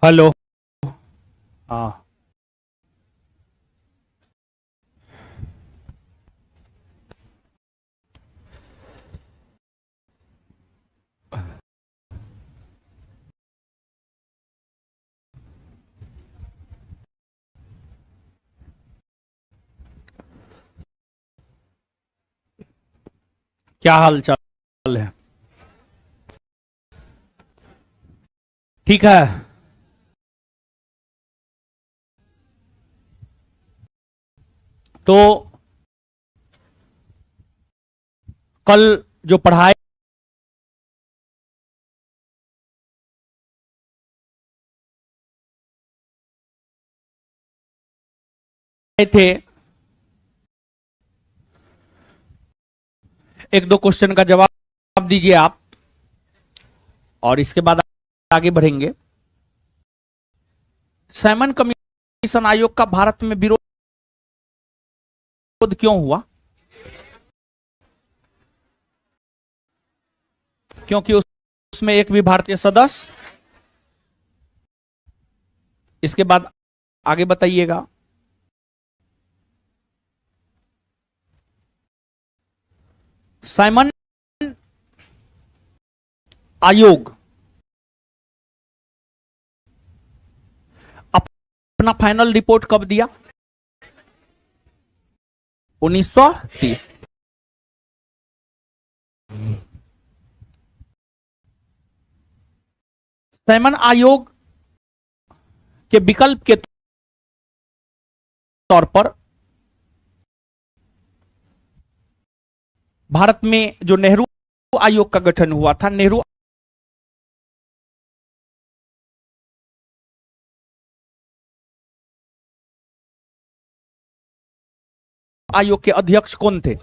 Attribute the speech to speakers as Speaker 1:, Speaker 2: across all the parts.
Speaker 1: Hello. हाँ। क्या हाल चाल है? ठीक है। तो कल जो पढ़ाए थे, एक दो क्वेश्चन का जवाब दीजिए आप, और इसके बाद आगे बढ़ेंगे। साइमन कमीशन आयोग का भारत में विरोध क्यों हुआ? क्योंकि उसमें एक भी भारतीय सदस्य। इसके बाद आगे बताइएगा। साइमन आयोग अपना फाइनल रिपोर्ट कब दिया? 1930। साइमन आयोग के विकल्प के तौर पर भारत में जो नेहरू आयोग का गठन हुआ था, नेहरू आयोग के अध्यक्ष कौन थे?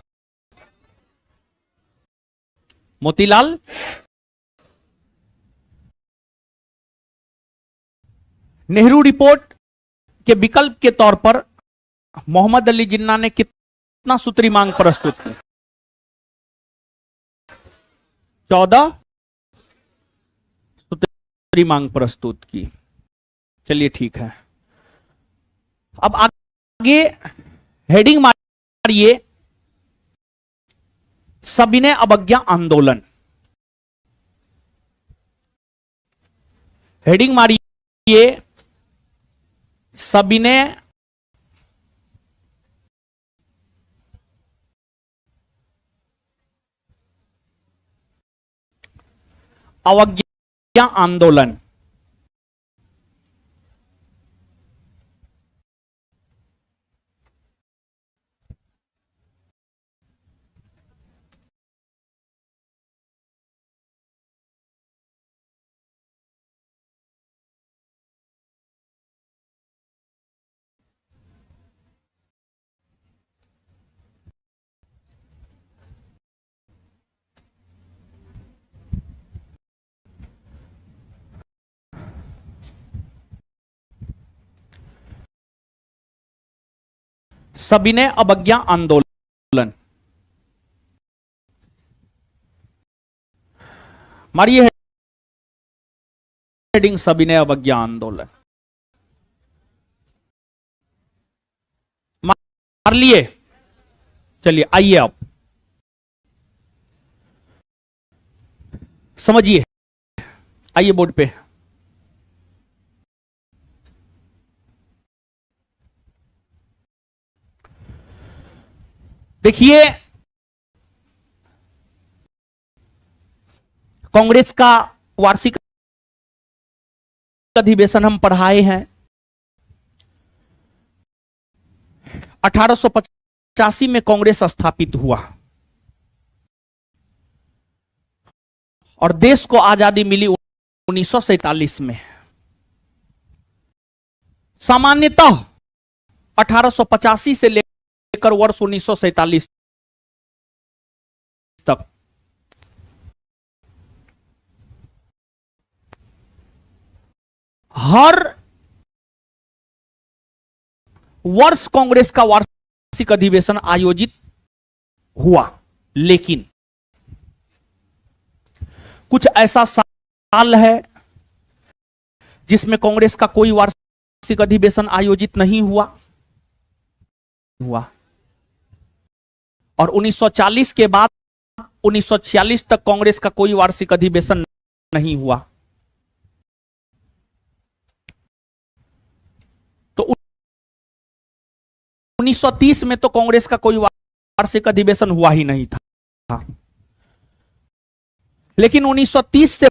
Speaker 1: मोतीलाल। नेहरू रिपोर्ट के विकल्प के तौर पर मोहम्मद अली जिन्ना ने कितना सूत्री मांग प्रस्तुत की? 14 सूत्री मांग प्रस्तुत की। चलिए ठीक है। अब आगे हेडिंग मारिए, सविनय अवज्ञा आंदोलन। हेडिंग मारिए, सविनय अवज्ञा आंदोलन। सविनय अवज्ञा आंदोलन मारिए हेडिंग, सविनय अवज्ञा आंदोलन। मार लिए? चलिए आइए, आप समझिए। आइए बोर्ड पे। देखिए, कांग्रेस का वार्षिक अधिवेशन हम पढ़ाए हैं। 1885 में कांग्रेस स्थापित हुआ और देश को आजादी मिली 1947 में। सामान्यतः 1885 से लेकर वर्ष 1947 तक हर वर्ष कांग्रेस का वार्षिक अधिवेशन आयोजित हुआ, लेकिन कुछ ऐसा साल है जिसमें कांग्रेस का कोई वार्षिक अधिवेशन आयोजित नहीं हुआ। और 1940 के बाद 1946 तक कांग्रेस का कोई वार्षिक अधिवेशन नहीं हुआ। तो 1930 में तो कांग्रेस का कोई वार्षिक अधिवेशन हुआ ही नहीं था। लेकिन 1930 से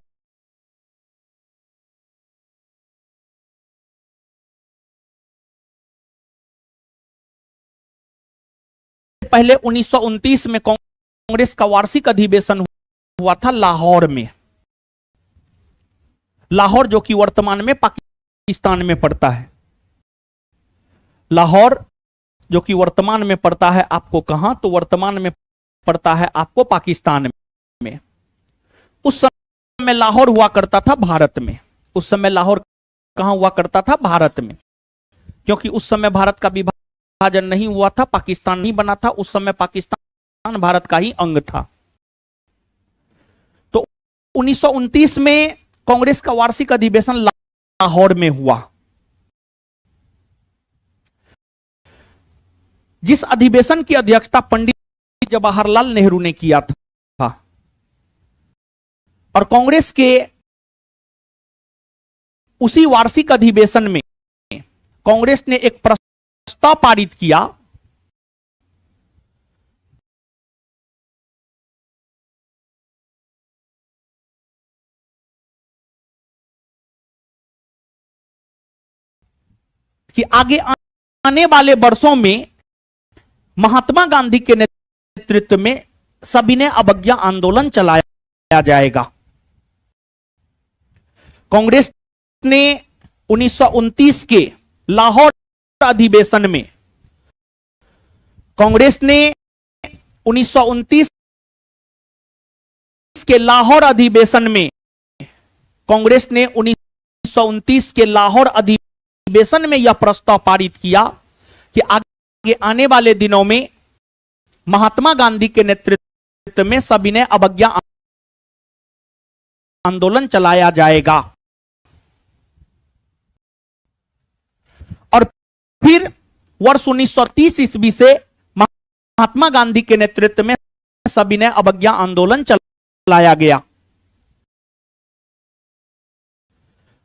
Speaker 1: पहले 1929 में कांग्रेस का वार्षिक अधिवेशन हुआ था लाहौर में। लाहौर जो कि वर्तमान में पाकिस्तान में पड़ता है। लाहौर जो कि वर्तमान में पड़ता है आपको कहां, तो वर्तमान में पड़ता है आपको पाकिस्तान में। उस समय लाहौर हुआ करता था भारत में। उस समय लाहौर कहां हुआ करता था? भारत में, क्योंकि उस समय भारत का विभाजन नहीं हुआ था, पाकिस्तान नहीं बना था। उस समय पाकिस्तान भारत का ही अंग था। तो 1929 में कांग्रेस का वार्षिक अधिवेशन लाहौर में हुआ। जिस अधिवेशन की अध्यक्षता पंडित जवाहरलाल नेहरू ने किया था। और कांग्रेस के उसी वार्षिक अधिवेशन में कांग्रेस ने एक प्रस्ताव पारित किया कि आगे आने वाले वर्षों में महात्मा गांधी के नेतृत्व में सविनय अवज्ञा आंदोलन चलाया जाएगा। कांग्रेस ने 1929 के लाहौर अधिवेशन में कांग्रेस ने 1929 के लाहौर अधिवेशन में कांग्रेस ने 1929 के लाहौर अधिवेशन में यह प्रस्ताव पारित किया कि आगे आने वाले दिनों में महात्मा गांधी के नेतृत्व में सविनय अवज्ञा आंदोलन चलाया जाएगा। और फिर वर्ष 1930 ईस्वी से महात्मा गांधी के नेतृत्व में सविनय अवज्ञा आंदोलन चलाया गया।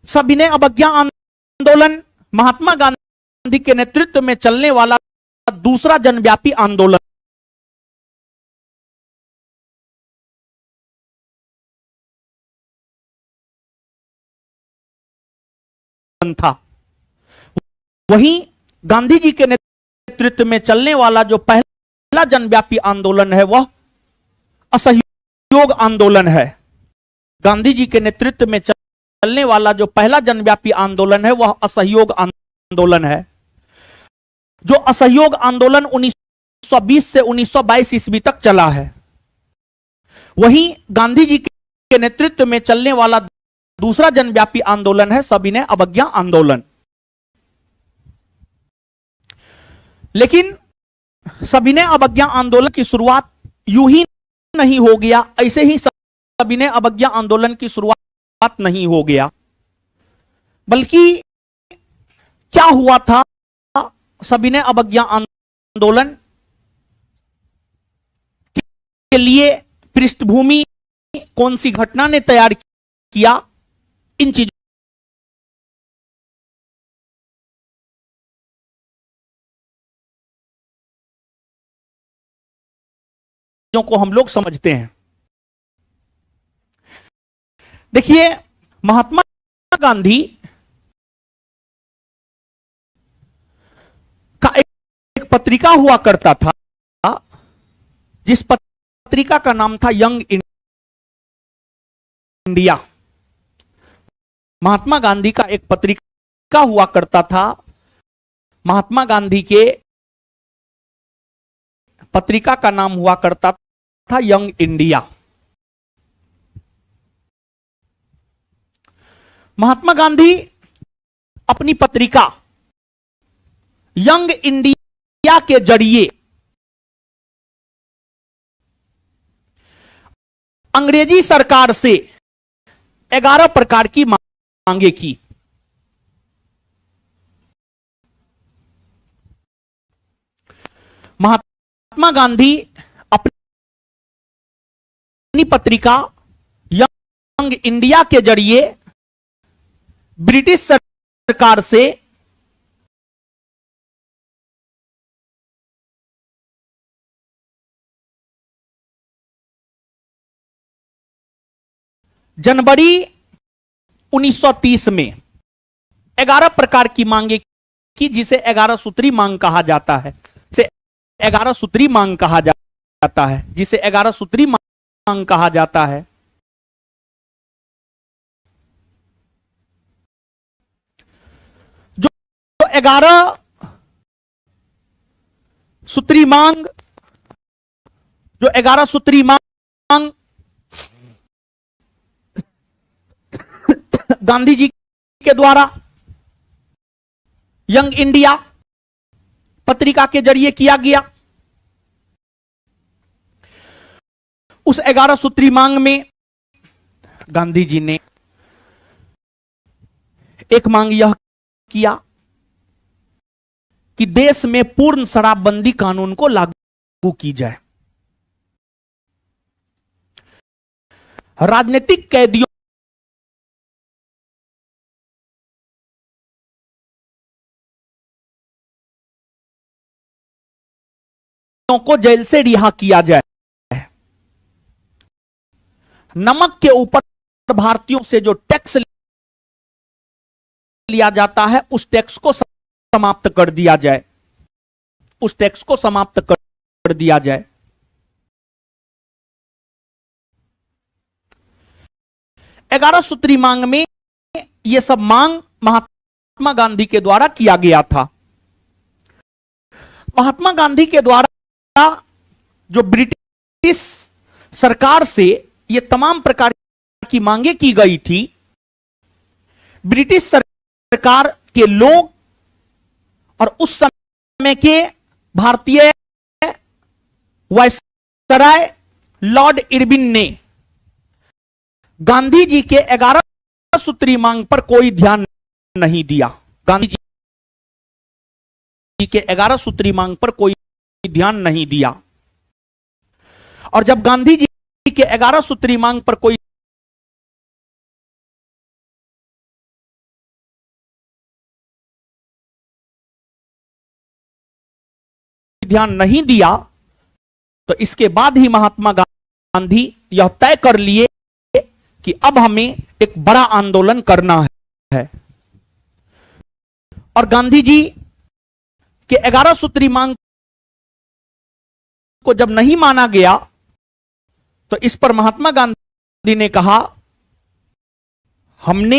Speaker 1: सविनय अवज्ञा आंदोलन महात्मा गांधी के नेतृत्व में चलने वाला दूसरा जनव्यापी आंदोलन था। वहीं गांधी जी के नेतृत्व में चलने वाला जो पहला जनव्यापी आंदोलन है वह असहयोग आंदोलन है। गांधी जी के नेतृत्व में चलने वाला जो पहला जनव्यापी आंदोलन है वह असहयोग आंदोलन है। जो असहयोग आंदोलन 1920 से 1922 ईस्वी तक चला है। वहीं गांधी जी के नेतृत्व में चलने वाला दूसरा जनव्यापी आंदोलन है सविनय अवज्ञा आंदोलन। लेकिन सविनय अवज्ञा आंदोलन की शुरुआत यूं ही नहीं हो गया, ऐसे ही सविनय अवज्ञा आंदोलन की शुरुआत नहीं हो गया, बल्कि क्या हुआ था? सविनय अवज्ञा आंदोलन के लिए पृष्ठभूमि कौन सी घटना ने तैयार किया? इन चीजों को हम लोग समझते हैं। देखिए, महात्मा गांधी का एक पत्रिका हुआ करता था, जिस पत्रिका का नाम था यंग इंडिया। महात्मा गांधी का एक पत्रिका हुआ करता था। महात्मा गांधी के पत्रिका का नाम हुआ करता था यंग इंडिया। महात्मा गांधी अपनी पत्रिका यंग इंडिया के जरिए अंग्रेजी सरकार से 11 प्रकार की मांगे की। महात्मा गांधी अपनी पत्रिका यंग इंडिया के जरिए ब्रिटिश सरकार से जनवरी 1930 में 11 प्रकार की मांगे की, जिसे 11 सूत्री मांग कहा जाता है, जिसे 11 सूत्री मांग कहा जाता है, जिसे 11 सूत्री मांग कहा जाता है। जो 11 सूत्री मांग, जो 11 सूत्री मांग गांधी जी के द्वारा यंग इंडिया पत्रिका के जरिए किया गया, उस 11 सूत्री मांग में गांधी जी ने एक मांग यह किया कि देश में पूर्ण शराबबंदी कानून को लागू की जाए, राजनीतिक कैदियों को जेल से रिहा किया जाए, नमक के ऊपर भारतीयों से जो टैक्स लिया जाता है उस टैक्स को समाप्त कर दिया जाए, उस टैक्स को समाप्त कर दिया जाए। ग्यारह सूत्री मांग में यह सब मांग महात्मा गांधी के द्वारा किया गया था। महात्मा गांधी के द्वारा जो ब्रिटिश सरकार से ये तमाम प्रकार की मांगे की गई थी, ब्रिटिश सरकार के लोग और उस समय के भारतीय वायसराय लॉर्ड इरविन ने गांधी जी के 11 सूत्री मांग पर कोई ध्यान नहीं दिया। गांधी जी के 11 सूत्री मांग पर कोई ध्यान नहीं दिया, और जब गांधी जी के 11 सूत्री मांग पर कोई ध्यान नहीं दिया, तो इसके बाद ही महात्मा गांधी यह तय कर लिए कि अब हमें एक बड़ा आंदोलन करना है। और गांधी जी के 11 सूत्री मांग को जब नहीं माना गया, तो इस पर महात्मा गांधी ने कहा, हमने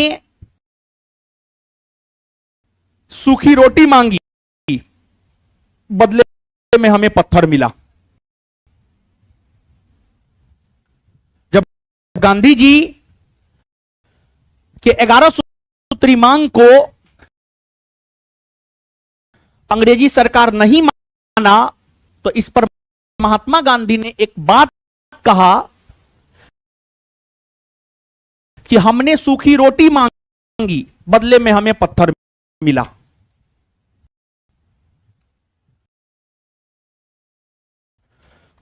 Speaker 1: सूखी रोटी मांगी, बदले में हमें पत्थर मिला। जब गांधी जी के 11 सूत्री मांग को अंग्रेजी सरकार नहीं माना, तो इस पर महात्मा गांधी ने एक बात कहा कि हमने सूखी रोटी मांगी, बदले में हमें पत्थर मिला।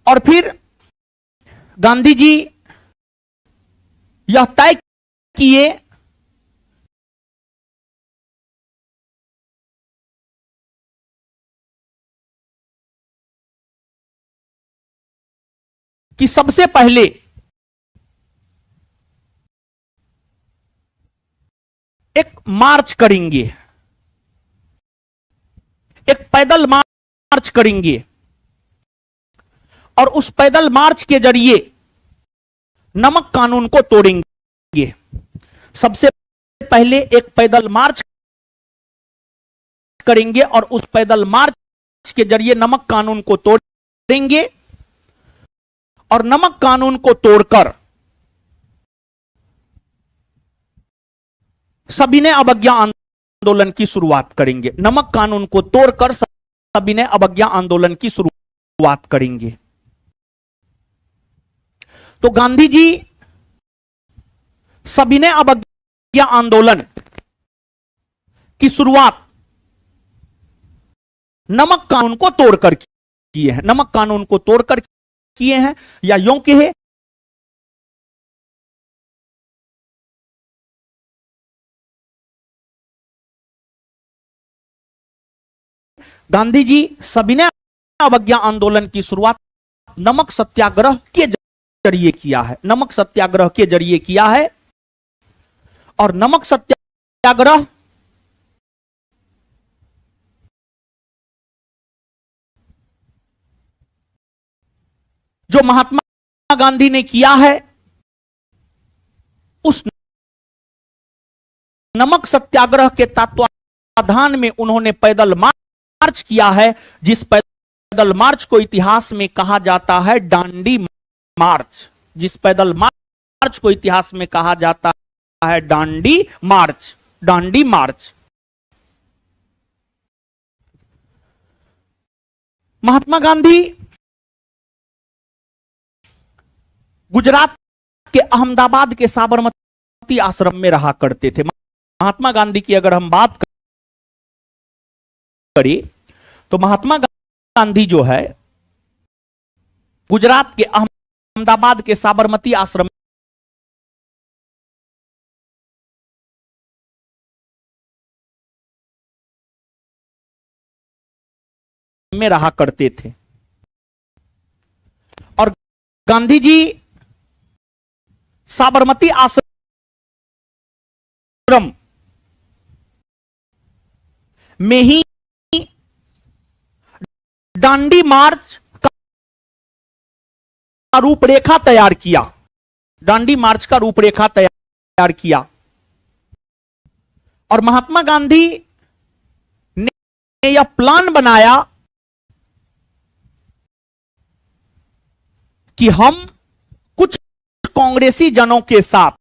Speaker 1: और फिर गांधी जी यह तय किए कि सबसे पहले एक मार्च करेंगे, एक पैदल मार्च करेंगे, और उस पैदल मार्च के जरिए नमक कानून को तोड़ेंगे। सबसे पहले एक पैदल मार्च करेंगे और उस पैदल मार्च के जरिए नमक कानून को तोड़ेंगे, और नमक कानून को तोड़कर सविनय अवज्ञा आंदोलन की शुरुआत करेंगे। नमक कानून को तोड़कर सविनय अवज्ञा आंदोलन की शुरुआत करेंगे। तो गांधी जी सविनय अवज्ञा आंदोलन की शुरुआत नमक कानून को तोड़कर किए हैं, नमक कानून को तोड़कर किए हैं, या यूं कहे गांधी जी सविनय अवज्ञा आंदोलन की शुरुआत नमक सत्याग्रह के जरिए किया है, नमक सत्याग्रह के जरिए किया है। और नमक सत्याग्रह जो महात्मा गांधी ने किया है, उस नमक सत्याग्रह के तत्वाधान में उन्होंने पैदल मार्च किया है, जिस पैदल मार्च को इतिहास में कहा जाता है डांडी मार्च, जिस पैदल मार्च को इतिहास में कहा जाता है डांडी मार्च, डांडी मार्च। महात्मा गांधी गुजरात के अहमदाबाद के साबरमती आश्रम में रहा करते थे। महात्मा गांधी की अगर हम बात करें तो महात्मा गांधी जो है गुजरात के अहमदाबाद के साबरमती आश्रम में रहा करते थे। और गांधी जी साबरमती आश्रम में ही डांडी मार्च का रूपरेखा तैयार किया, डांडी मार्च का रूपरेखा तैयार किया। और महात्मा गांधी ने यह प्लान बनाया कि हम कुछ कांग्रेसी जनों के साथ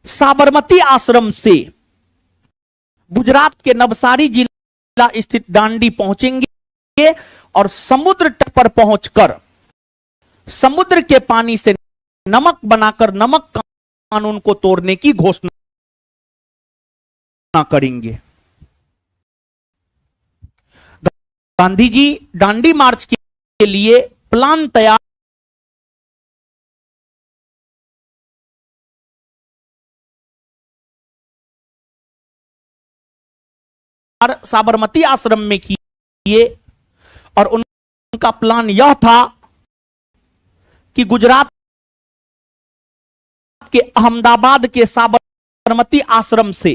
Speaker 1: साबरमती आश्रम से गुजरात के नवसारी जिला स्थित डांडी पहुंचेंगे और समुद्र तट पर पहुंचकर समुद्र के पानी से नमक बनाकर नमक कानून को तोड़ने की घोषणा करेंगे। गांधी जी डांडी मार्च के लिए प्लान तैयार साबरमती आश्रम में किए और उनका प्लान यह था कि गुजरात के अहमदाबाद के साबरमती आश्रम से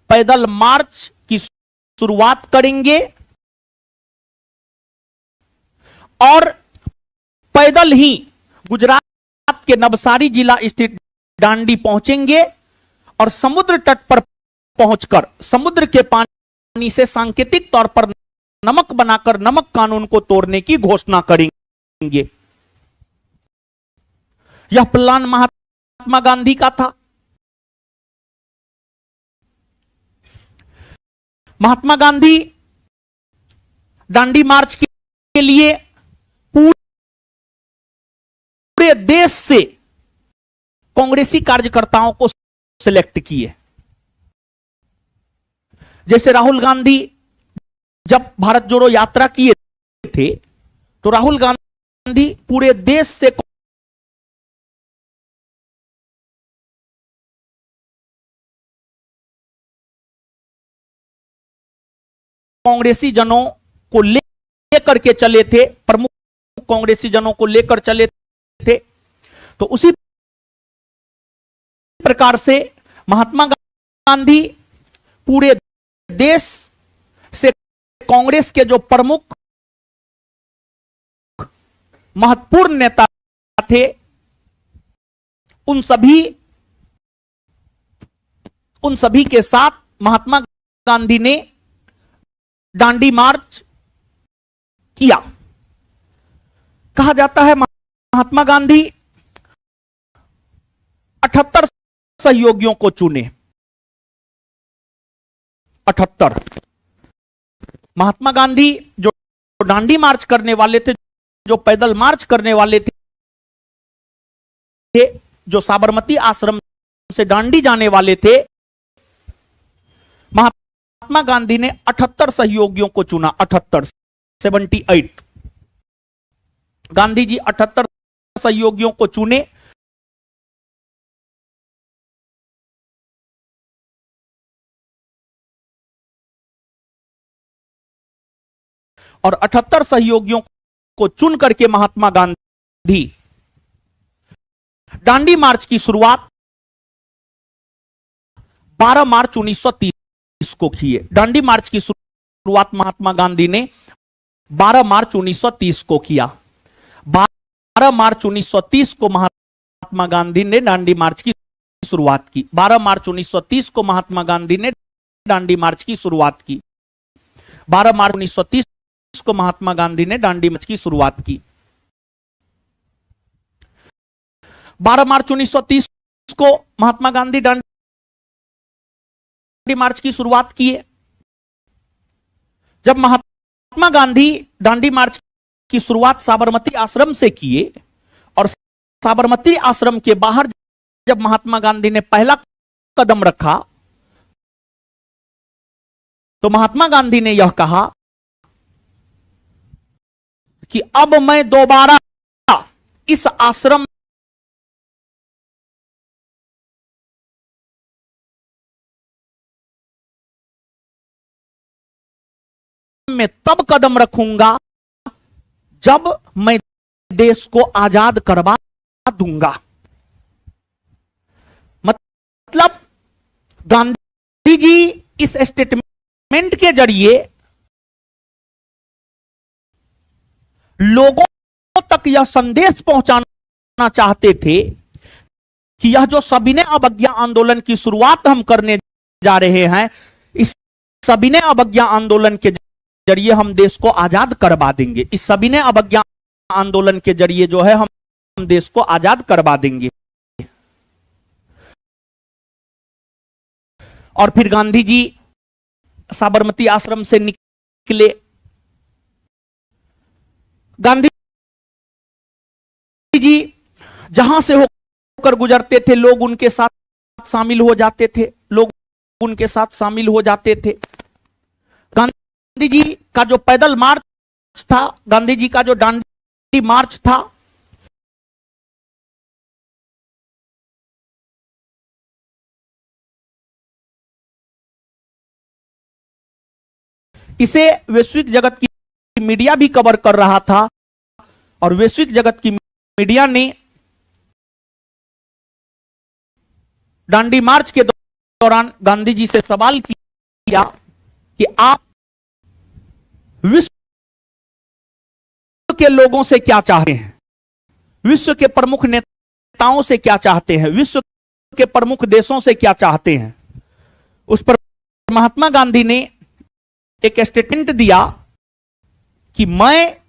Speaker 1: पैदल मार्च की शुरुआत करेंगे और पैदल ही गुजरात के नवसारी जिला स्थित डांडी पहुंचेंगे और समुद्र तट पर पहुंचकर समुद्र के पानी से सांकेतिक तौर पर नमक बनाकर नमक कानून को तोड़ने की घोषणा करेंगे। यह प्लान महात्मा गांधी का था। महात्मा गांधी डांडी मार्च के लिए पूरे देश से कांग्रेसी कार्यकर्ताओं को सिलेक्ट किए। जैसे राहुल गांधी जब भारत जोड़ो यात्रा किए थे तो राहुल गांधी पूरे देश से कांग्रेसी जनों को लेकर के चले थे, प्रमुख कांग्रेसी जनों को लेकर चले थे। तो उसी प्रकार से महात्मा गांधी पूरे देश से कांग्रेस के जो प्रमुख महत्वपूर्ण नेता थे उन सभी के साथ महात्मा गांधी ने डांडी मार्च किया। कहा जाता है महात्मा गांधी 78 सहयोगियों को चुने। 78 महात्मा गांधी जो डांडी मार्च करने वाले थे, जो पैदल मार्च करने वाले थे, जो साबरमती आश्रम से डांडी जाने वाले थे, महात्मा गांधी ने 78 सहयोगियों को चुना। 78, 78। गांधी जी 78 सहयोगियों को चुने और 78 सहयोगियों को चुन करके महात्मा गांधी दांडी मार्च की शुरुआत 12 मार्च 1930 को किए। दांडी मार्च की शुरुआत महात्मा गांधी ने 12 मार्च 1930 को किया। 12 मार्च 1930 को महात्मा गांधी ने दांडी मार्च की शुरुआत की। 12 मार्च 1930 को महात्मा गांधी ने दांडी मार्च की शुरुआत की। 12 मार्च 1930 को महात्मा गांधी ने दांडी मार्च की शुरुआत की। 12 मार्च 1930 को महात्मा गांधी दांडी मार्च की शुरुआत किए। जब महात्मा गांधी दांडी मार्च की शुरुआत साबरमती आश्रम से किए और साबरमती आश्रम के बाहर जब महात्मा गांधी ने पहला कदम रखा तो महात्मा गांधी ने यह कहा कि अब मैं दोबारा इस आश्रम में तब कदम रखूंगा जब मैं देश को आजाद करवा दूंगा। मतलब गांधी जी इस स्टेटमेंट के जरिए लोगों तक यह संदेश पहुंचाना चाहते थे कि यह जो सविनय अवज्ञा आंदोलन की शुरुआत हम करने जा रहे हैं, इस सविनय अवज्ञा आंदोलन के जरिए हम देश को आजाद करवा देंगे। इस सविनय अवज्ञा आंदोलन के जरिए जो है हम देश को आजाद करवा देंगे। और फिर गांधी जी साबरमती आश्रम से निकले। गांधी जी जहां से होकर गुजरते थे लोग उनके साथ शामिल हो जाते थे, लोग उनके साथ शामिल हो जाते थे। गांधी जी का जो पैदल मार्च था, गांधी जी का जो दांडी मार्च था, इसे वैश्विक जगत की मीडिया भी कवर कर रहा था और वैश्विक जगत की मीडिया ने दांडी मार्च के दौरान गांधी जी से सवाल किया कि आप विश्व के लोगों से क्या चाहते हैं, विश्व के प्रमुख नेताओं से क्या चाहते हैं, विश्व के प्रमुख देशों से क्या चाहते हैं। उस पर महात्मा गांधी ने एक स्टेटमेंट दिया कि मैं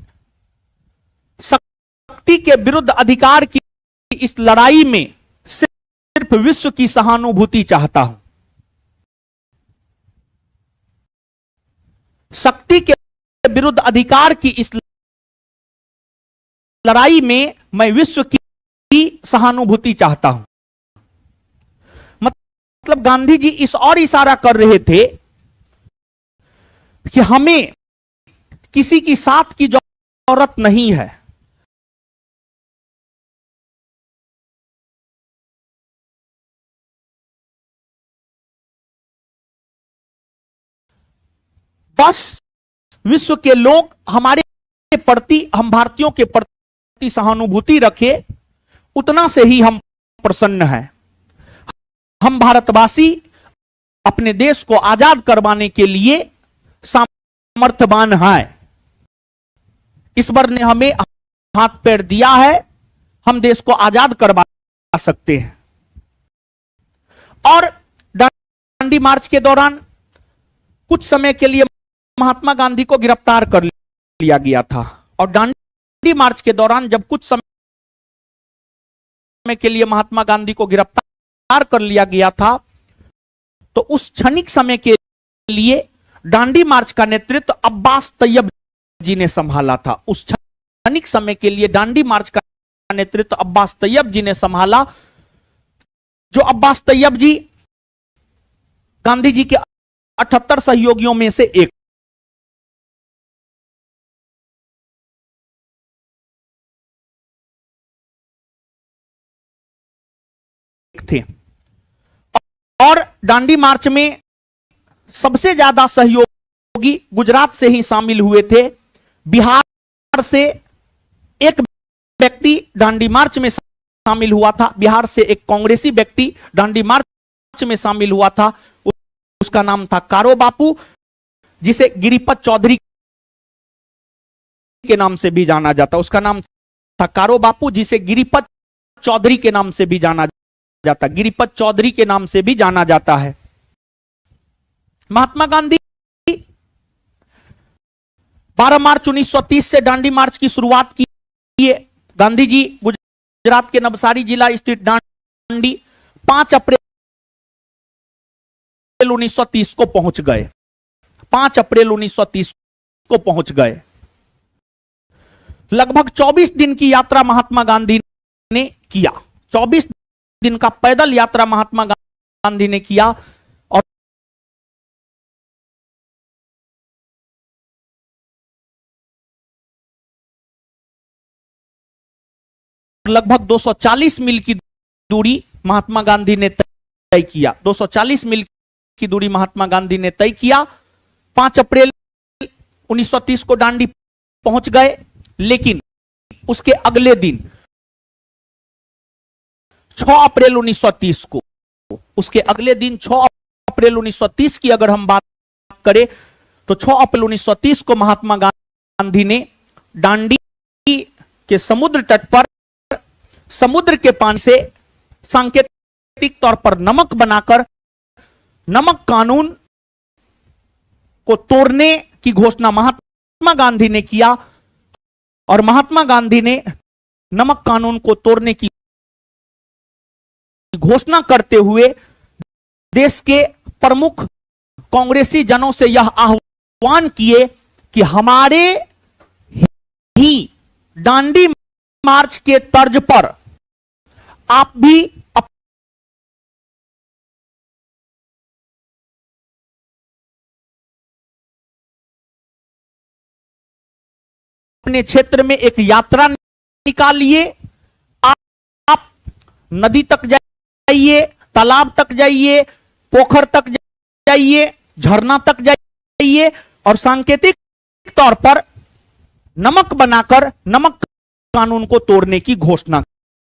Speaker 1: शक्ति के विरुद्ध अधिकार की इस लड़ाई में सिर्फ विश्व की सहानुभूति चाहता हूं। शक्ति के विरुद्ध अधिकार की इस लड़ाई में मैं विश्व की सहानुभूति चाहता हूं। मतलब गांधी जी इस और इशारा कर रहे थे कि हमें किसी की साथ की जरूरत नहीं है, बस विश्व के लोग हमारे प्रति, हम भारतीयों के प्रति सहानुभूति रखे, उतना से ही हम प्रसन्न हैं। हम भारतवासी अपने देश को आजाद करवाने के लिए सामर्थ्यवान हैं। ईश्वर ने हमें हाथ पैर दिया है, हम देश को आजाद करवा सकते हैं। और दांडी मार्च के दौरान कुछ समय के लिए महात्मा गांधी को गिरफ्तार कर लिया गया था। और दांडी मार्च के दौरान जब कुछ समय के लिए महात्मा गांधी को गिरफ्तार कर लिया गया था, तो उस क्षणिक समय के लिए दांडी मार्च का नेतृत्व अब्बास तैयब जी ने संभाला था। उस क्षणिक समय के लिए दांडी मार्च का नेतृत्व अब्बास तैयब जी ने संभाला, जो अब्बास तैयब जी गांधी जी के 78 सहयोगियों में से एक थे। और दांडी मार्च में सबसे ज्यादा सहयोगी गुजरात से ही शामिल हुए थे। बिहार से एक व्यक्ति दांडी मार्च में शामिल हुआ था। बिहार से एक कांग्रेसी व्यक्ति दांडी मार्च में शामिल हुआ था। उसका नाम था कारो बापू, जिसे गिरिपत चौधरी के नाम से भी जाना जाता। उसका नाम था कारो बापू, जिसे गिरिपत चौधरी के नाम से भी जाना जाता। गिरिपत चौधरी के नाम से भी जाना जाता है। महात्मा गांधी 12 मार्च 1930 से दांडी मार्च की शुरुआत की। गांधी जी गुजरात के नवसारी जिला स्थित दांडी 5 अप्रैल 1930 को पहुंच गए। 5 अप्रैल 1930 को पहुंच गए। लगभग 24 दिन की यात्रा महात्मा गांधी ने किया। 24 दिन का पैदल यात्रा महात्मा गांधी ने किया और लगभग 240 मील की दूरी महात्मा गांधी ने तय किया। 240 मील की दूरी महात्मा गांधी ने तय किया। 5 अप्रैल 1930 को दांडी पहुंच गए, लेकिन उसके अगले दिन 6 अप्रैल 1930 को, उसके अगले दिन 6 अप्रैल 1930 की अगर हम बात करें तो 6 अप्रैल 1930 को महात्मा गांधी ने दांडी के समुद्र तट पर समुद्र के पानी से सांकेतिक तौर पर नमक बनाकर नमक कानून को तोड़ने की घोषणा महात्मा गांधी ने किया। और महात्मा गांधी ने नमक कानून को तोड़ने की घोषणा करते हुए देश के प्रमुख कांग्रेसी जनों से यह आह्वान किए कि हमारे ही दांडी मार्च के तर्ज पर आप भी अपने क्षेत्र में एक यात्रा निकालिए। आप नदी तक जाइए, तालाब तक जाइए, पोखर तक जाइए, झरना तक जाइए और सांकेतिक तौर पर नमक बनाकर नमक कानून को तोड़ने की घोषणा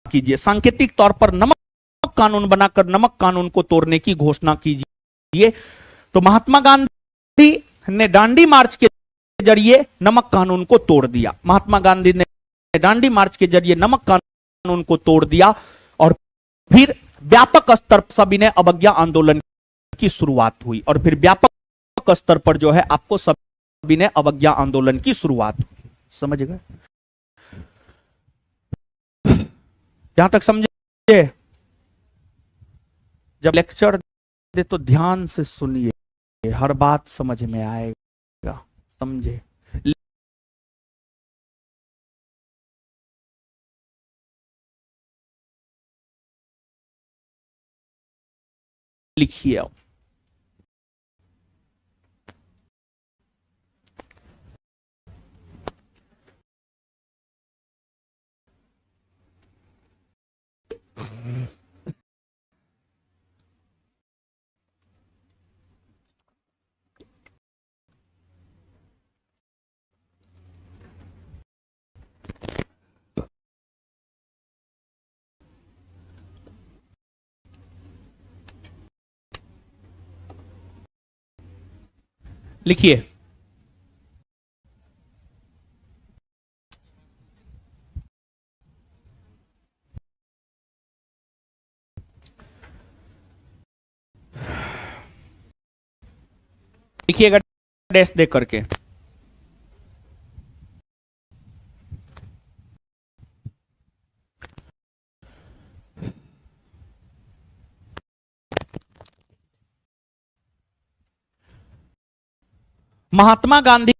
Speaker 1: कीजिए। सांकेतिक तौर पर नमक कानून बनाकर नमक कानून को तोड़ने की घोषणा कीजिए। तो महात्मा गांधी ने दांडी मार्च के जरिए नमक कानून को तोड़ दिया। महात्मा गांधी ने दांडी मार्च के जरिए नमक कानून को तोड़ दिया और फिर व्यापक स्तर पर सविनय अवज्ञा आंदोलन की शुरुआत हुई। और फिर व्यापक स्तर पर जो है आपको सविनय अवज्ञा आंदोलन की शुरुआत हुई। समझ गए? यहां तक समझे? जब लेक्चर दे तो ध्यान से सुनिए, हर बात समझ में आएगा। समझे? लिखिए। लिखिए। लिखिएगा डैश दे करके। महात्मा गांधी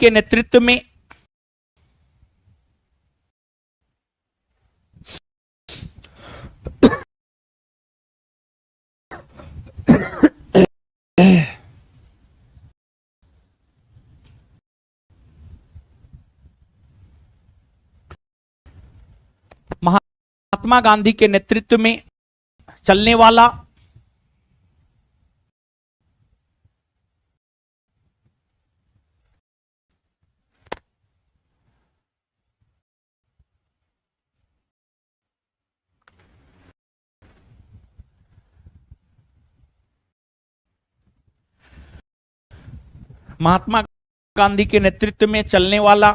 Speaker 1: के नेतृत्व में महात्मा गांधी के नेतृत्व में चलने वाला महात्मा गांधी के नेतृत्व में चलने वाला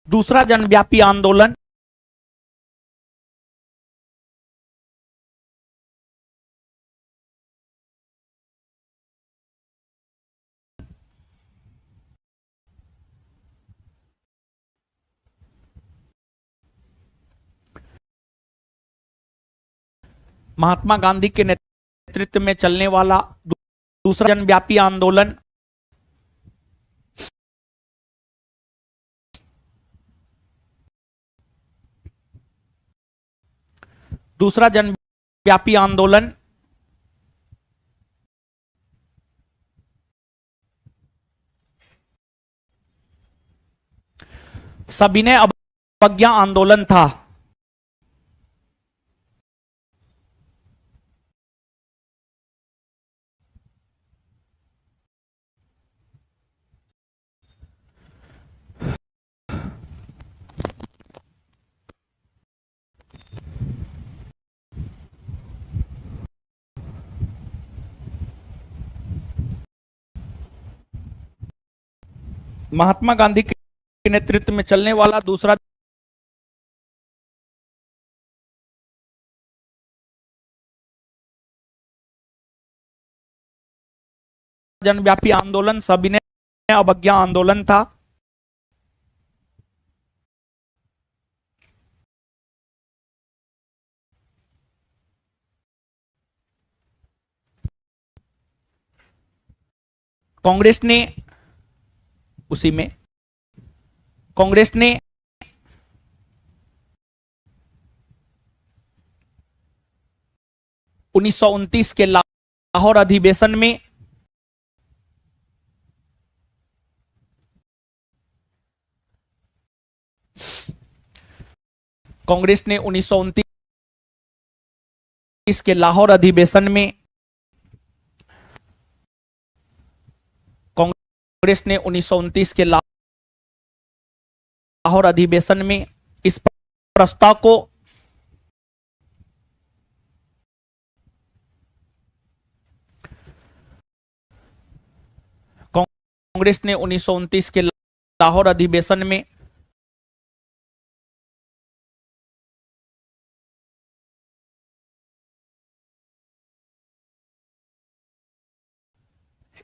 Speaker 1: दूसरा जनव्यापी आंदोलन महात्मा गांधी के नेतृत्व में चलने वाला दूसरा जनव्यापी आंदोलन दूसरा जनव्यापी आंदोलन सविनय अवज्ञा आंदोलन था। महात्मा गांधी के नेतृत्व में चलने वाला दूसरा जनव्यापी आंदोलन सविनय अवज्ञा आंदोलन था। कांग्रेस ने उसी में कांग्रेस ने उन्नीस के लाहौर अधिवेशन में कांग्रेस ने 1929 के लाहौर अधिवेशन में कांग्रेस ने 1929 के लाहौर अधिवेशन में इस प्रस्ताव को कांग्रेस ने 1929 के लाहौर अधिवेशन में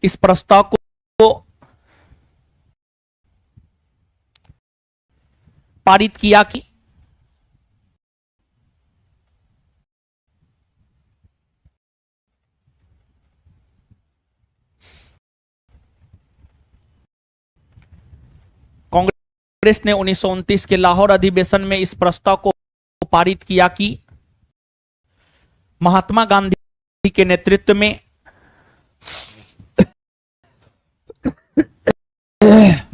Speaker 1: इस प्रस्ताव को पारित किया कि कांग्रेस ने 1929 के लाहौर अधिवेशन में इस प्रस्ताव को पारित किया कि महात्मा गांधी के नेतृत्व में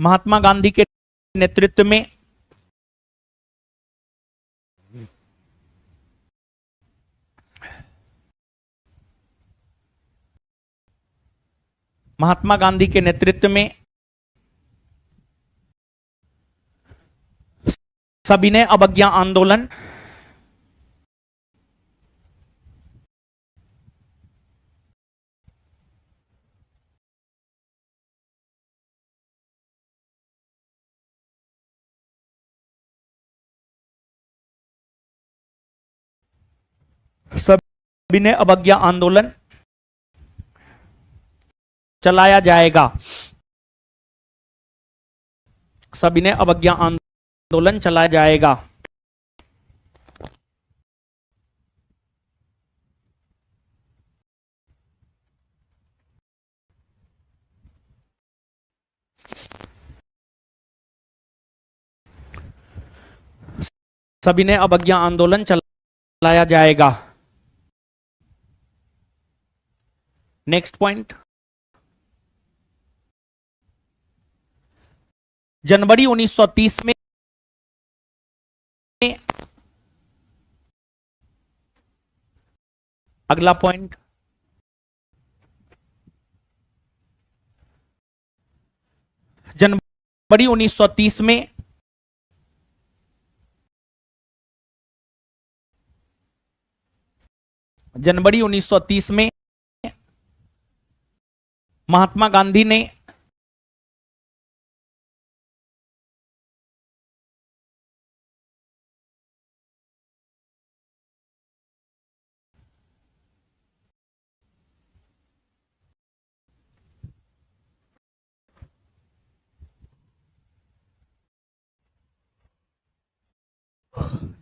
Speaker 1: महात्मा गांधी के नेतृत्व में महात्मा गांधी के नेतृत्व में सविनय अवज्ञा आंदोलन सविनय अवज्ञा आंदोलन चलाया जाएगा। सविनय अवज्ञा आंदोलन चलाया जाएगा। सविनय अवज्ञा आंदोलन चलाया जाएगा। नेक्स्ट पॉइंट, जनवरी 1930 में अगला पॉइंट, जनवरी 1930 में जनवरी 1930 में महात्मा गांधी ने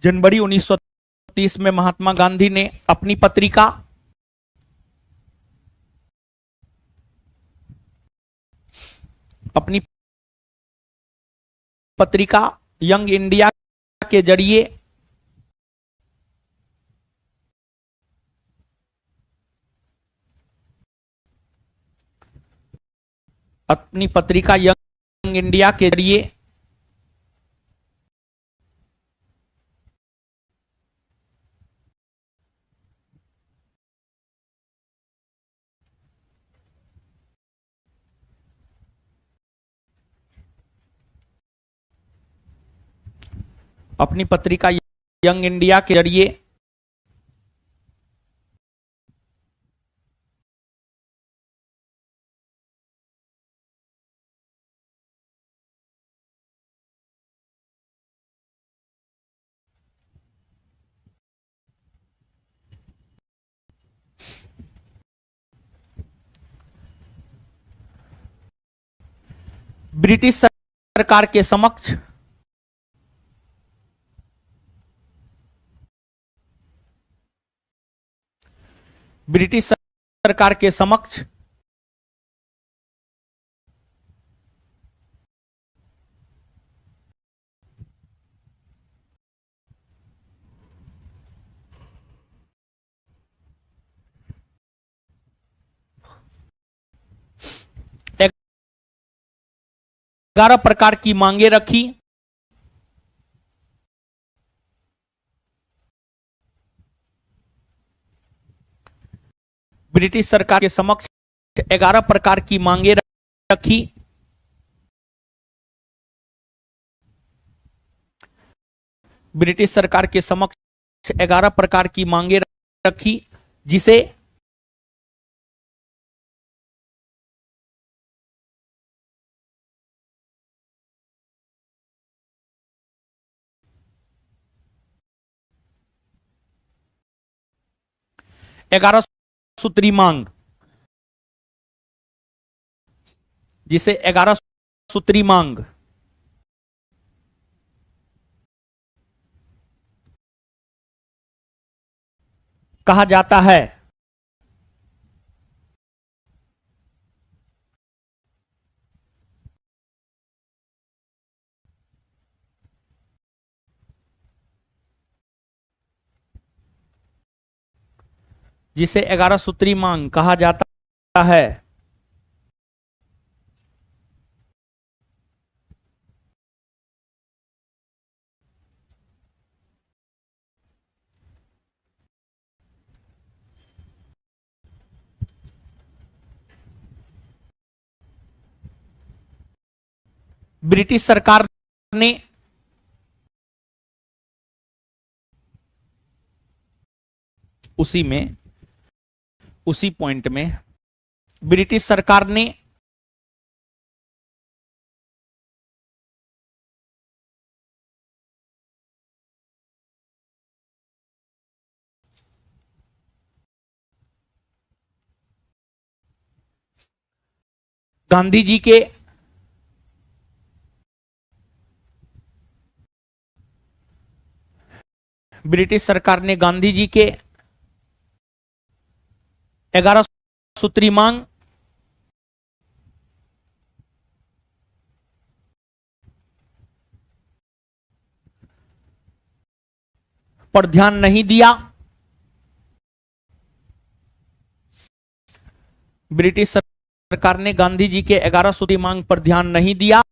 Speaker 1: जनवरी 1930 में महात्मा गांधी ने अपनी पत्रिका यंग इंडिया के जरिए अपनी पत्रिका यंग इंडिया के जरिए अपनी पत्रिका यंग इंडिया के जरिए ब्रिटिश सरकार के समक्ष ब्रिटिश सरकार के समक्ष ग्यारह प्रकार की मांगे रखी। ब्रिटिश सरकार के समक्ष 11 प्रकार की मांगे रखी। ब्रिटिश सरकार के समक्ष 11 प्रकार की मांगे रखी, जिसे ग्यारह सूत्री मांग, जिसे 11 सूत्री मांग कहा जाता है। जिसे 11 सूत्री मांग कहा जाता है। ब्रिटिश सरकार ने उसी पॉइंट में ब्रिटिश सरकार ने गांधी जी के ब्रिटिश सरकार ने गांधी जी के 11 सूत्री मांग पर ध्यान नहीं दिया। ब्रिटिश सरकार ने गांधी जी के 11 सूत्री मांग पर ध्यान नहीं दिया।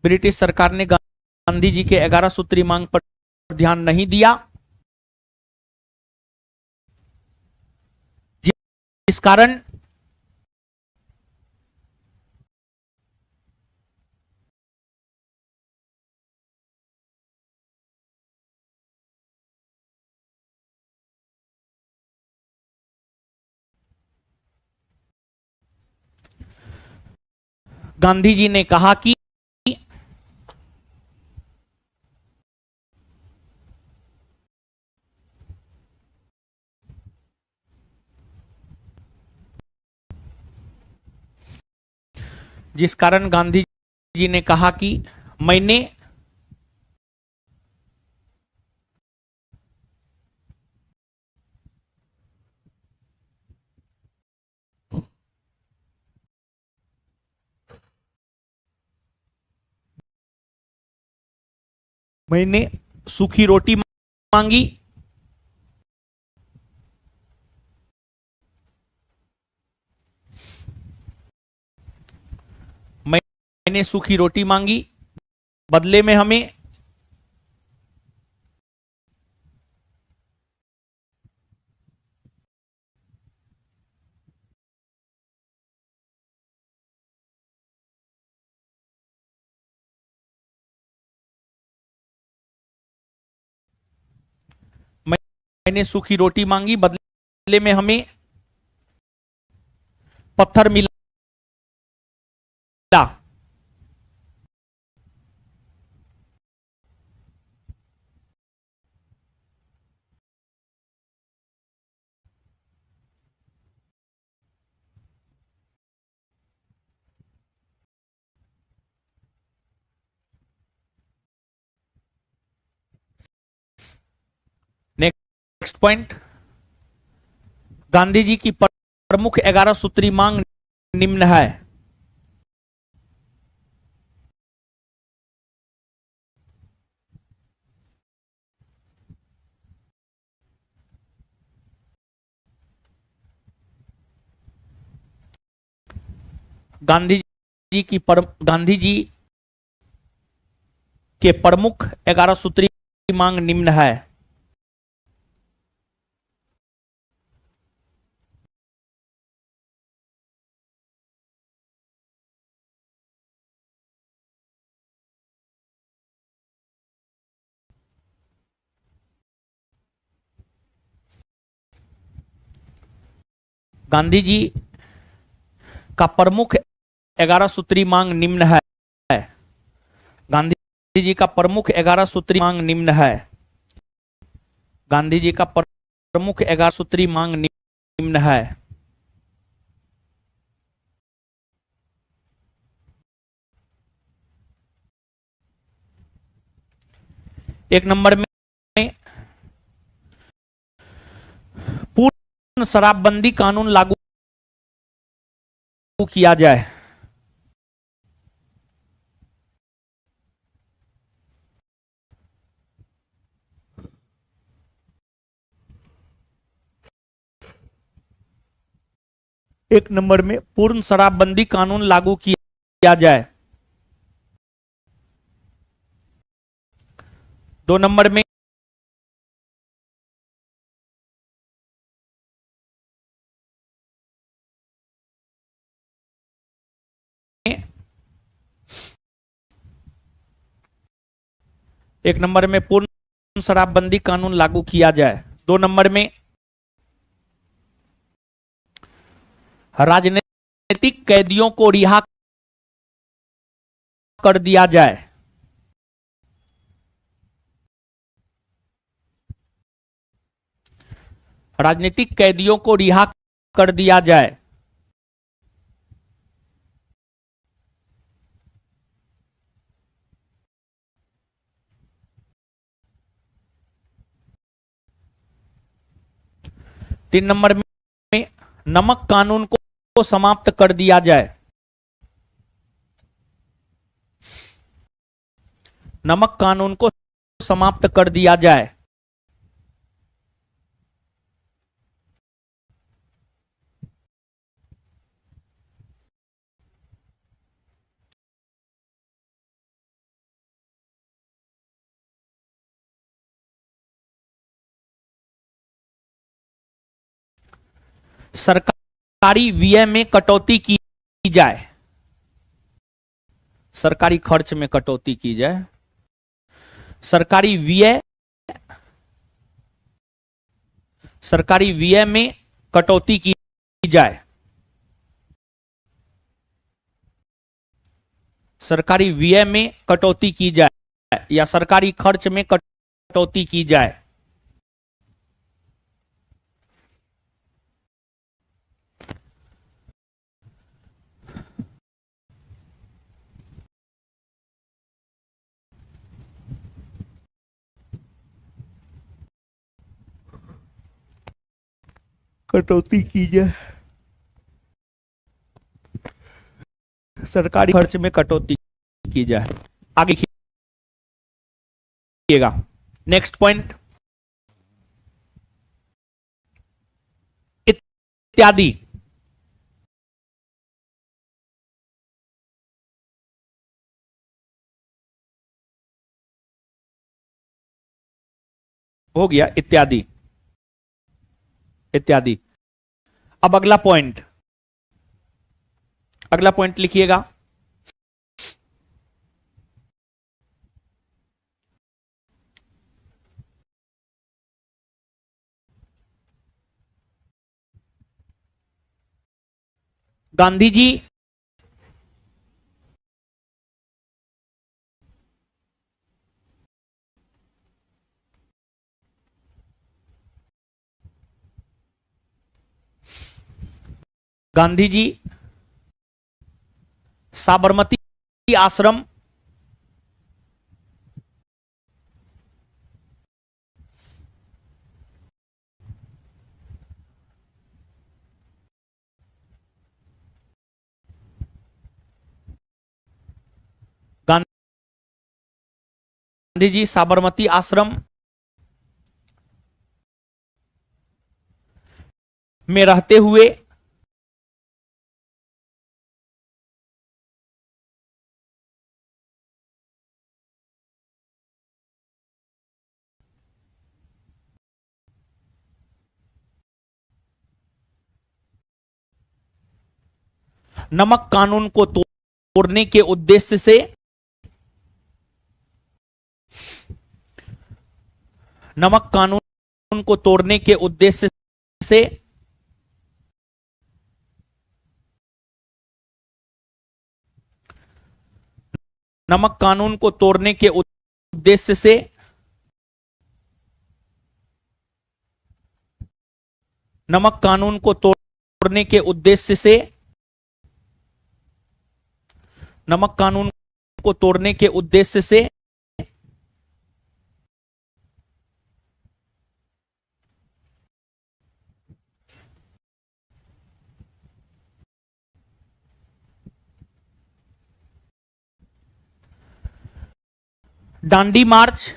Speaker 1: ब्रिटिश सरकार ने गांधी जी के 11 सूत्री मांग पर ध्यान नहीं दिया, इस कारण गांधी जी ने कहा कि जिस कारण गांधी जी ने कहा कि मैंने सूखी रोटी मांगी। मैंने सूखी रोटी मांगी, बदले में हमें मैंने सूखी रोटी मांगी, बदले में हमें पत्थर मिला। नेक्स्ट पॉइंट, गांधी जी की प्रमुख 11 सूत्री मांग निम्न है। गांधी जी के प्रमुख 11 सूत्री मांग निम्न है। गांधी जी का प्रमुख 11 सूत्री मांग निम्न है। गांधी जी का प्रमुख 11 सूत्री मांग निम्न है। गांधी जी का प्रमुख 11 सूत्री मांग निम्न है। एक नंबर में पूर्ण शराबबंदी कानून लागू किया जाए। एक नंबर में पूर्ण शराबबंदी कानून लागू किया जाए। 2 नंबर में एक नंबर में पूर्ण शराबबंदी कानून लागू किया जाए। 2 नंबर में राजनीतिक कैदियों को रिहा कर दिया जाए। राजनीतिक कैदियों को रिहा कर दिया जाए। तीन नंबर में नमक कानून को समाप्त कर दिया जाए। नमक कानून को समाप्त कर दिया जाए। सरकारी व्यय में कटौती की जाए। सरकारी खर्च में कटौती की जाए। सरकारी व्यय में कटौती की जाए। सरकारी व्यय में कटौती की जाए या सरकारी खर्च में कटौती की जाए। कटौती की जाए। सरकारी खर्च में कटौती की जाए। आगे देखिएगा नेक्स्ट पॉइंट, इत्यादि। हो गया इत्यादि। इत्यादि। अब अगला पॉइंट लिखिएगा। गांधी जी साबरमती आश्रम गांधी जी साबरमती आश्रम में रहते हुए नमक कानून को तोड़ने के उद्देश्य से नमक कानून को तोड़ने के उद्देश्य से नमक कानून को तोड़ने के उद्देश्य से नमक कानून को तोड़ने के उद्देश्य से नमक कानून को तोड़ने के उद्देश्य से दांडी मार्च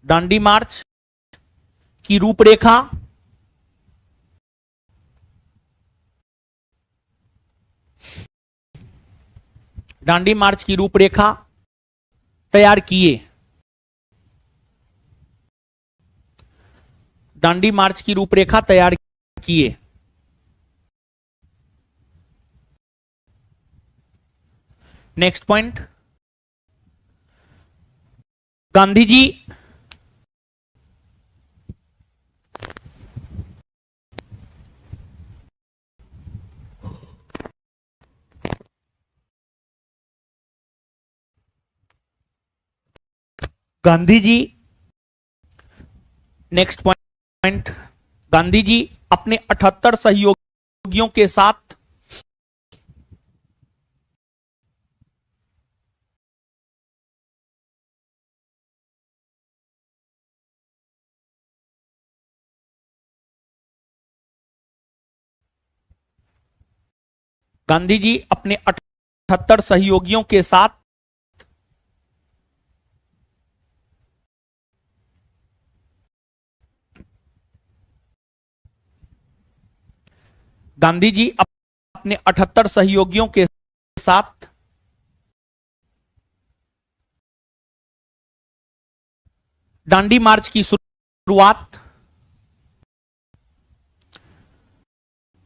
Speaker 1: दांडी मार्च की रूपरेखा दांडी मार्च की रूपरेखा तैयार किए। दांडी मार्च की रूपरेखा तैयार किए। Next point, Gandhi ji next point, Gandhi ji अपने 78 सहयोगियों के साथ गांधी जी अपने 78 सहयोगियों के साथ गांधी जी अपने 78 सहयोगियों के साथ दांडी मार्च की शुरुआत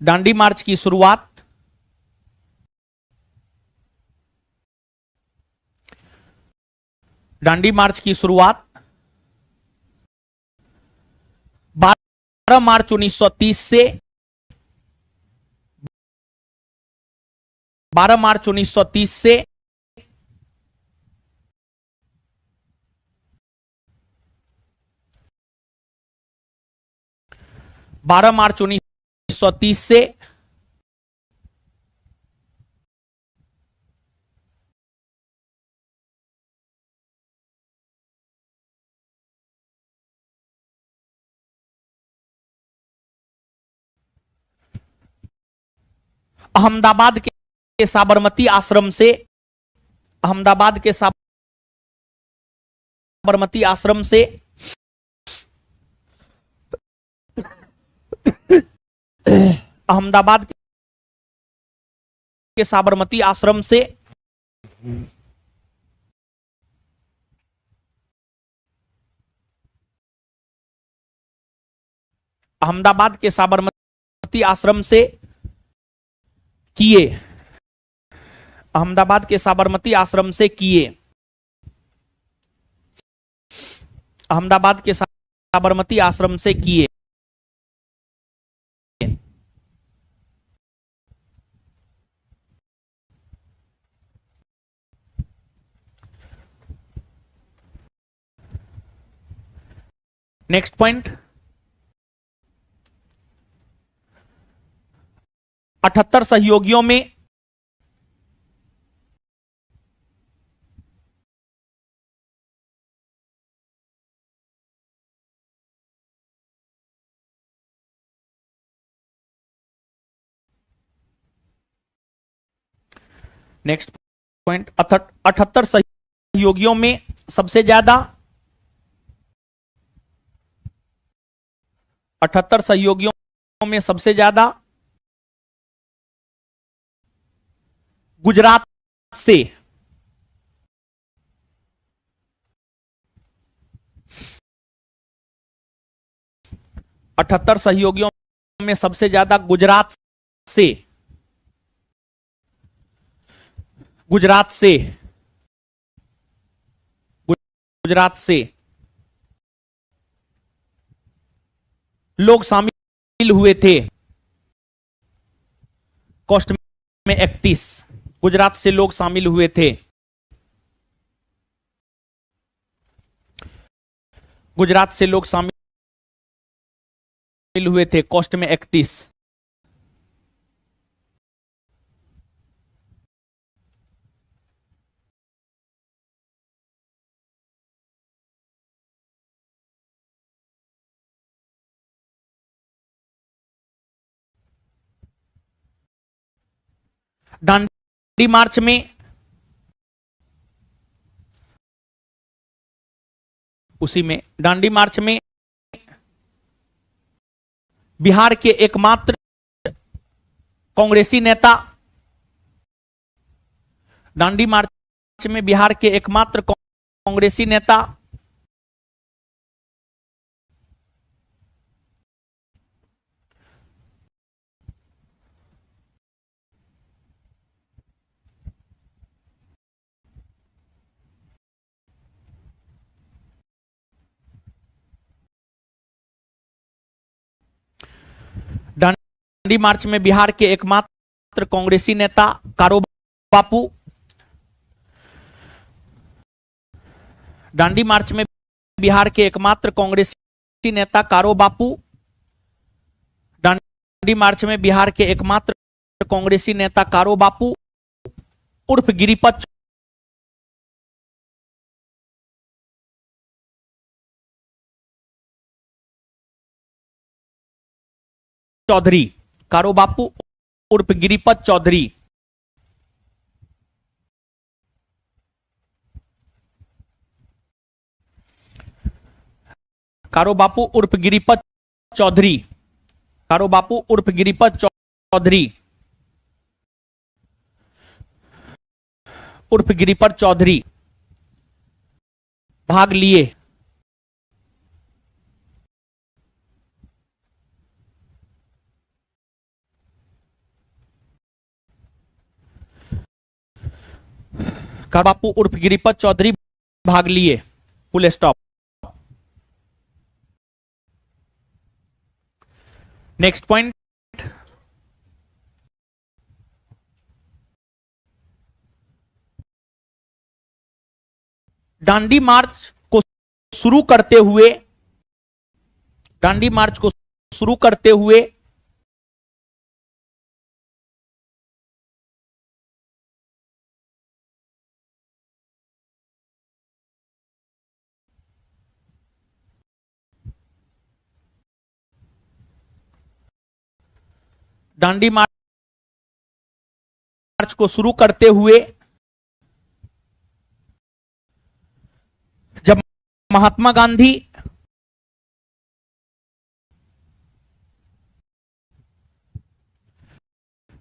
Speaker 1: दांडी मार्च की शुरुआत दांडी मार्च की शुरुआत 12 मार्च 1930 से 12 मार्च 1930 से 12 मार्च 1930 से अहमदाबाद के साबरमती आश्रम से अहमदाबाद के साबरमती आश्रम से अहमदाबाद के साबरमती आश्रम से अहमदाबाद के साबरमती आश्रम से किए अहमदाबाद के साबरमती आश्रम से किए अहमदाबाद के साबरमती आश्रम से किए नेक्स्ट पॉइंट 78 सहयोगियों में नेक्स्ट पॉइंट 78 सहयोगियों में सबसे ज्यादा 78 सहयोगियों में सबसे ज्यादा गुजरात से 78 सहयोगियों में सबसे ज्यादा गुजरात से गुजरात से गुजरात से लोग शामिल हुए थे। कॉस्ट में 31 गुजरात से लोग शामिल हुए थे। गुजरात से लोग शामिल हुए थे। कॉस्ट में 31 दांडी मार्च में उसी में दांडी मार्च में बिहार के एकमात्र कांग्रेसी नेता दांडी मार्च में बिहार के एकमात्र कांग्रेसी नेता दांडी मार्च में बिहार के एकमात्र कांग्रेसी नेता कारो बापू दांडी मार्च में बिहार के एकमात्र कांग्रेसी नेता कारो बापू दांडी मार्च में बिहार के एकमात्र कांग्रेसी नेता कारो बापू उर्फ गिरिपत चौधरी कारो बापू उर्फ गिरिपत चौधरी कारो बापू उर्फ गिरिपत चौधरी, कारो बापू उर्फ गिरिपत चौधरी, उर्फ गिरिपत चौधरी भाग लिए। कारो बापू उर्फ गिरिपत चौधरी भाग लिए, full stop. Next point, Dandi march को शुरू करते हुए, दांडी मार्च को शुरू करते हुए दांडी मार्च को शुरू करते हुए जब महात्मा गांधी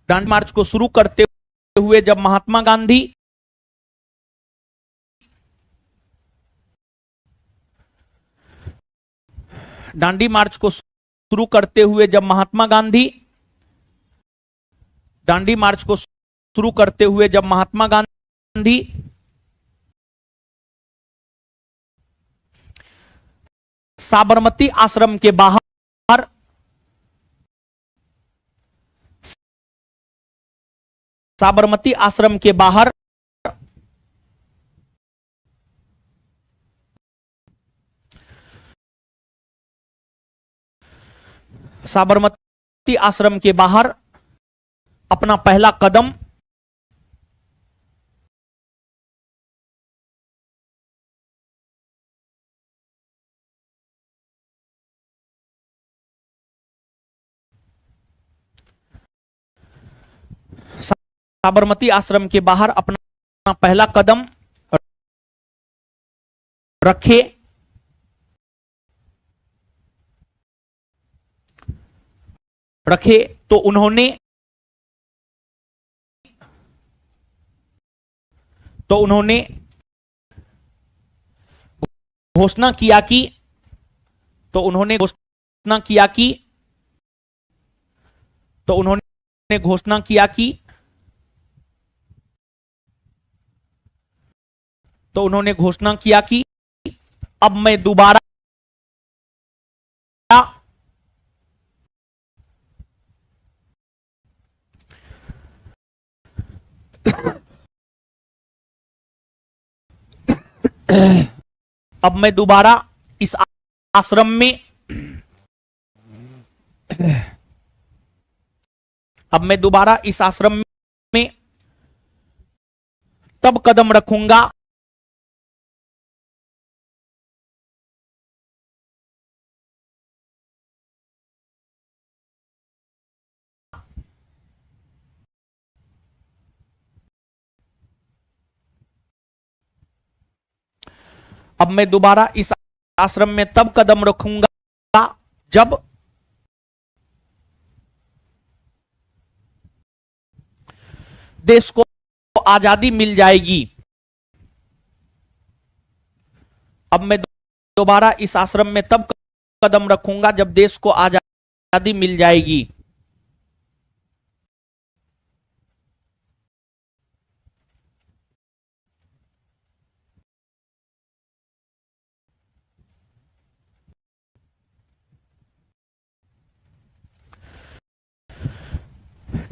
Speaker 1: दांडी मार्च को शुरू करते हुए जब महात्मा गांधी दांडी मार्च को शुरू करते हुए जब महात्मा गांधी दांडी मार्च को शुरू करते हुए जब महात्मा गांधी साबरमती आश्रम के बाहर साबरमती आश्रम के बाहर साबरमती आश्रम के बाहर अपना पहला कदम साबरमती आश्रम के बाहर अपना पहला कदम रखे। तो उन्होंने घोषणा किया कि तो उन्होंने घोषणा किया कि तो उन्होंने घोषणा किया कि तो उन्होंने घोषणा किया कि अब मैं दोबारा अब मैं दोबारा इस आश्रम में अब मैं दोबारा इस आश्रम में तब कदम रखूंगा अब मैं दोबारा इस आश्रम में तब कदम रखूंगा जब देश को आजादी मिल जाएगी। अब मैं दोबारा इस आश्रम में तब कदम रखूंगा जब देश को आजादी मिल जाएगी।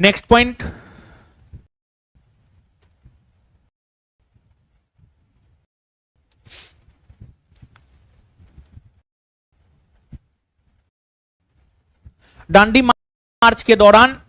Speaker 1: नेक्स्ट पॉइंट, दांडी मार्च के दौरान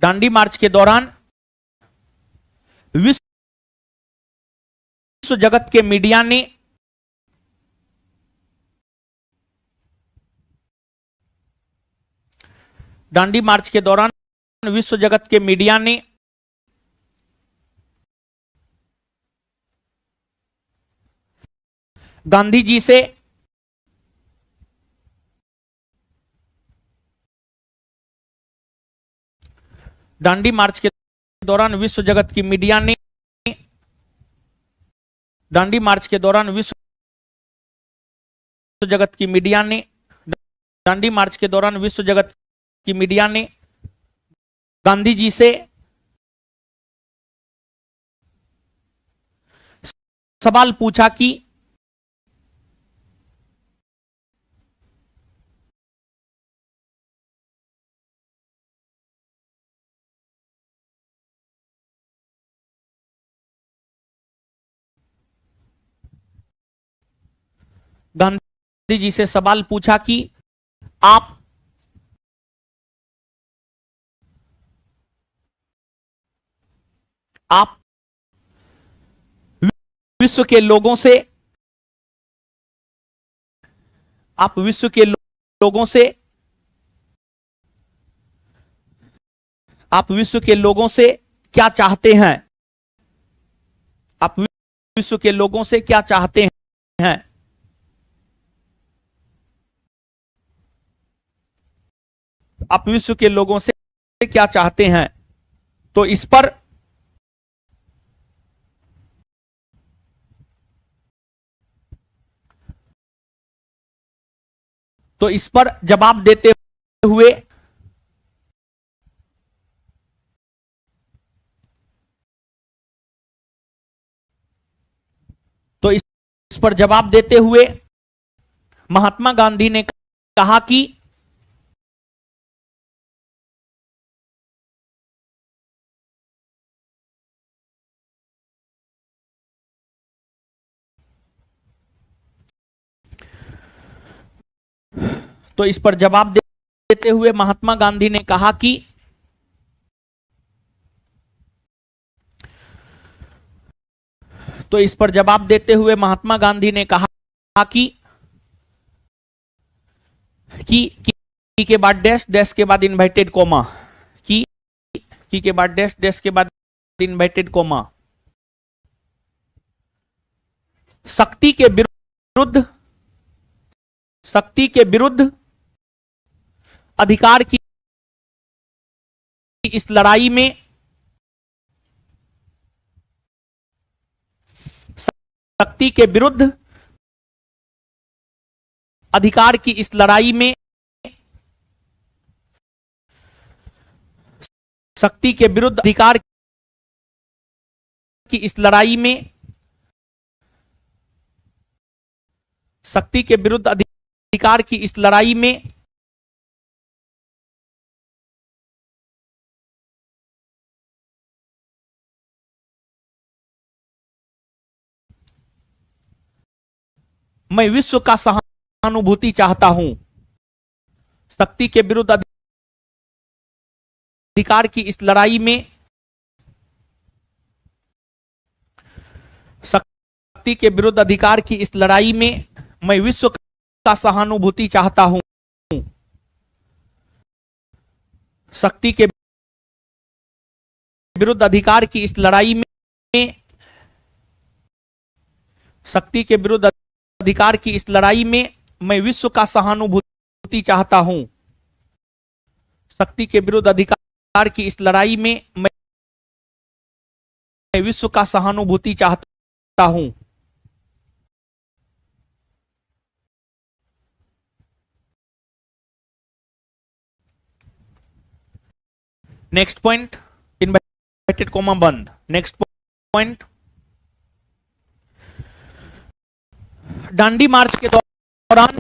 Speaker 1: दांडी मार्च के दौरान विश्व विश्व जगत के मीडिया ने दांडी मार्च के दौरान विश्व जगत के मीडिया ने गांधी जी से दांडी मार्च के दौरान विश्व जगत की मीडिया ने दांडी मार्च के दौरान विश्व जगत की मीडिया ने दांडी मार्च के दौरान विश्व जगत की मीडिया ने गांधी जी से सवाल पूछा कि गांधी जी से सवाल पूछा कि आप विश्व के लोगों से आप विश्व के लोगों से आप विश्व के लोगों से क्या चाहते हैं? आप विश्व के लोगों से क्या चाहते हैं? आप विश्व के लोगों से क्या चाहते हैं? तो इस पर जवाब देते हुए इस पर जवाब देते हुए महात्मा गांधी ने कहा कि तो इस पर जवाब देते हुए महात्मा गांधी ने कहा कि तो इस पर जवाब देते हुए महात्मा गांधी ने कहा कि के बाद डैश डैश के बाद इनवाइटेड कोमा की के बाद डैश डैश के बाद इनवाइटेड कोमा शक्ति के विरुद्ध अधिकार की इस लड़ाई में शक्ति के विरुद्ध अधिकार की इस लड़ाई में शक्ति के विरुद्ध अधिकार की इस लड़ाई में शक्ति के विरुद्ध अधिकार की इस लड़ाई में मैं विश्व का सहानुभूति चाहता हूं। शक्ति के विरुद्ध अधिकार की इस लड़ाई में शक्ति के विरुद्ध अधिकार की इस लड़ाई में मैं विश्व का सहानुभूति चाहता हूं। शक्ति के विरुद्ध अधिकार की इस लड़ाई में शक्ति के विरुद्ध अधिकार की इस लड़ाई में मैं विश्व का सहानुभूति चाहता हूं। शक्ति के विरुद्ध अधिकार की इस लड़ाई में मैं विश्व का सहानुभूति चाहता हूं। नेक्स्ट पॉइंट, इनवर्टेड कोमा बंद। नेक्स्ट पॉइंट, दांडी मार्च के दौरान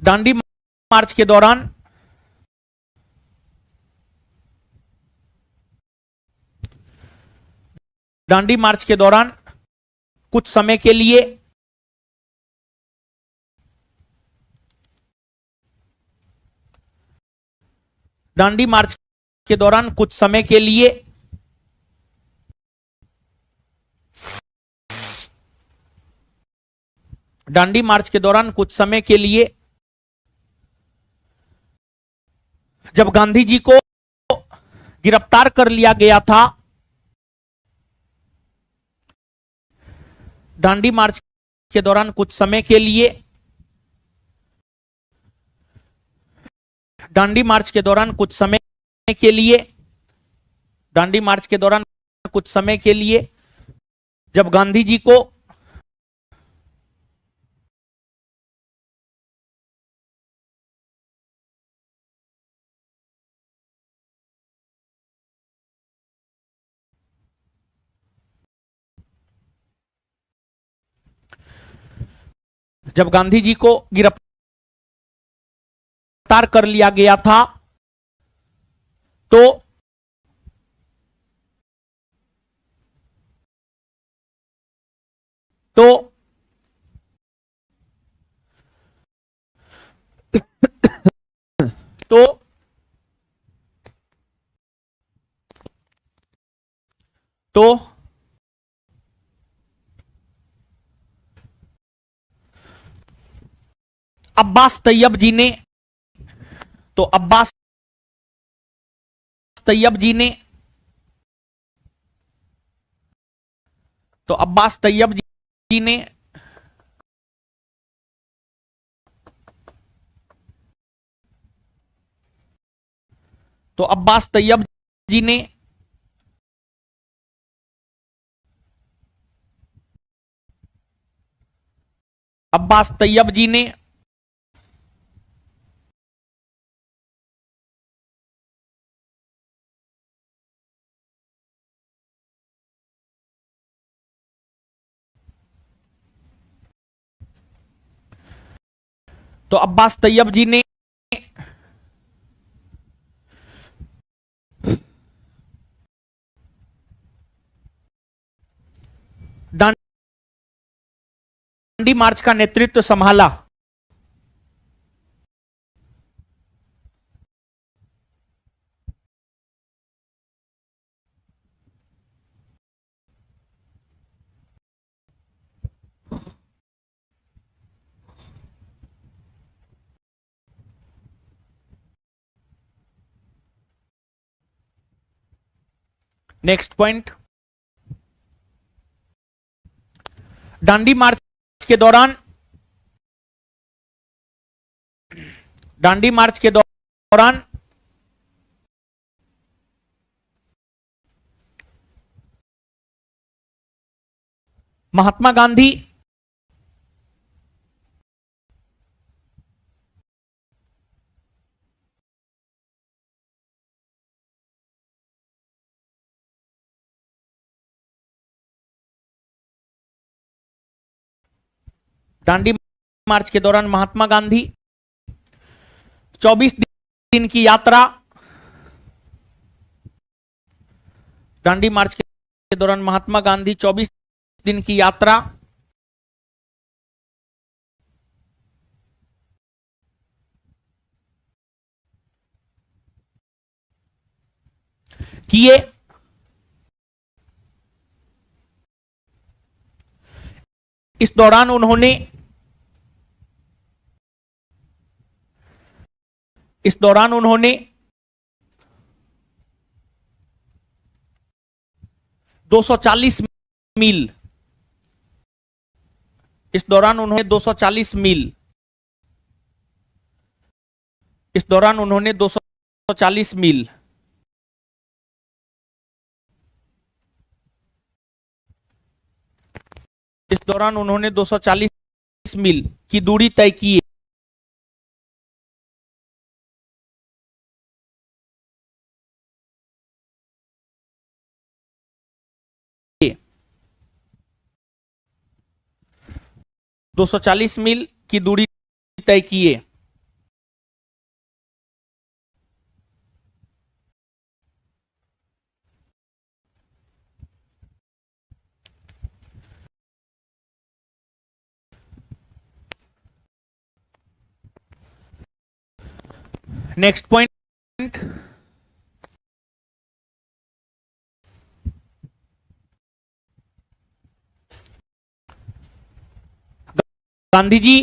Speaker 1: दांडी मार्च के दौरान दांडी मार्च के दौरान कुछ समय के लिए दांडी मार्च के दौरान कुछ समय के लिए दांडी मार्च के दौरान कुछ समय के लिए जब गांधी जी को गिरफ्तार कर लिया गया था, दांडी मार्च के दौरान कुछ समय के लिए दांडी मार्च के दौरान कुछ समय के लिए दांडी मार्च के दौरान कुछ समय के लिए जब गांधी जी को जब गांधी जी को गिरफ्तार कर लिया गया था तो तो तो तो अब्बास तैयब जी ने तो अब्बास तैयब जी ने तो अब्बास तैयब जी ने तो अब्बास तैयब जी ने अब्बास तैयब जी ने तो अब्बास तैयब जी ने दांडी मार्च का नेतृत्व संभाला। नेक्स्ट पॉइंट, दांडी मार्च के दौरान दांडी मार्च के दौरान महात्मा गांधी दांडी मार्च के दौरान महात्मा गांधी 24 दिन की यात्रा दांडी मार्च के दौरान महात्मा गांधी 24 दिन की यात्रा किए। इस दौरान उन्होंने 240 मील इस दौरान उन्होंने 240 मील इस दौरान उन्होंने 240 मील इस दौरान उन्होंने 240 मील की दूरी तय की। 240 मील की दूरी तय किए। नेक्स्ट पॉइंट, गांधी जी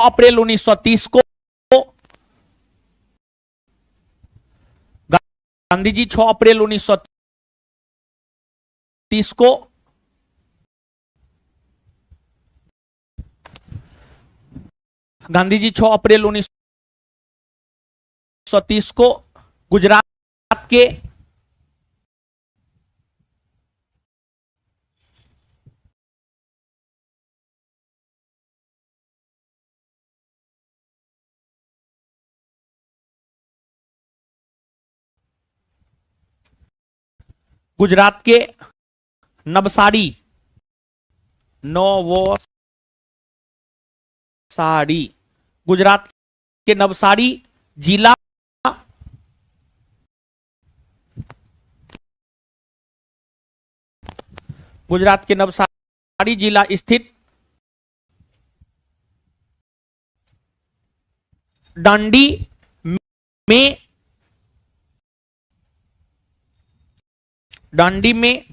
Speaker 1: अप्रैल 1930 को, गांधी जी 6 अप्रैल 1930 को गांधी जी 6 अप्रैल 1930 को गुजरात के नवसारी गुजरात के नवसारी जिला स्थित डांडी में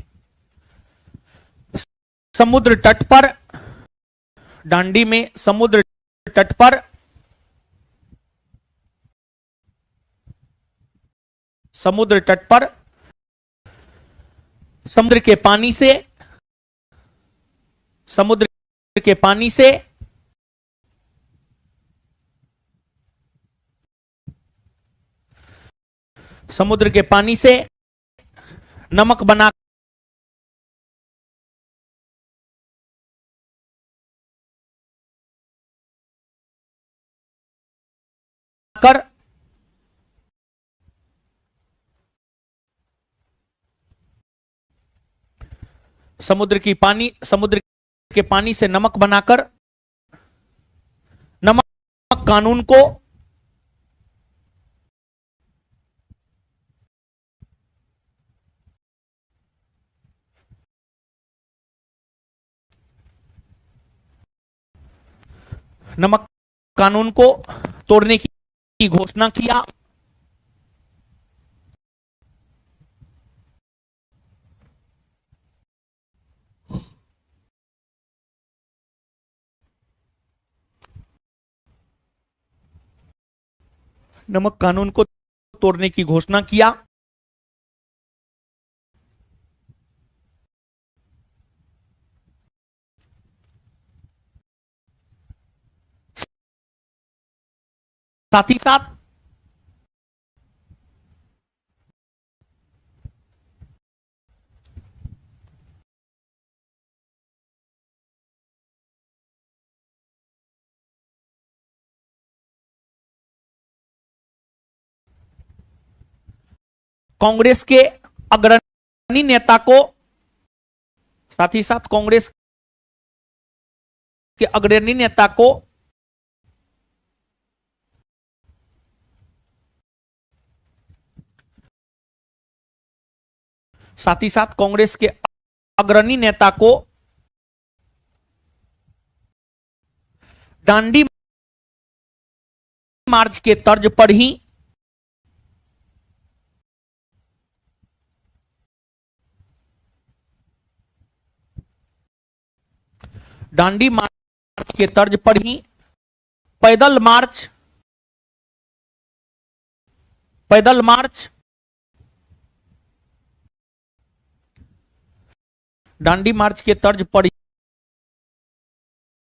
Speaker 1: समुद्र तट पर समुद्र के पानी से नमक बनाकर समुद्र के पानी से नमक बनाकर नमक कानून को तोड़ने की घोषणा किया। नमक कानून को तोड़ने की घोषणा किया। साथ ही साथ कांग्रेस के अग्रणी नेता को डांडी मार्च के तर्ज पर ही पैदल मार्च डांडी मार्च के तर्ज पर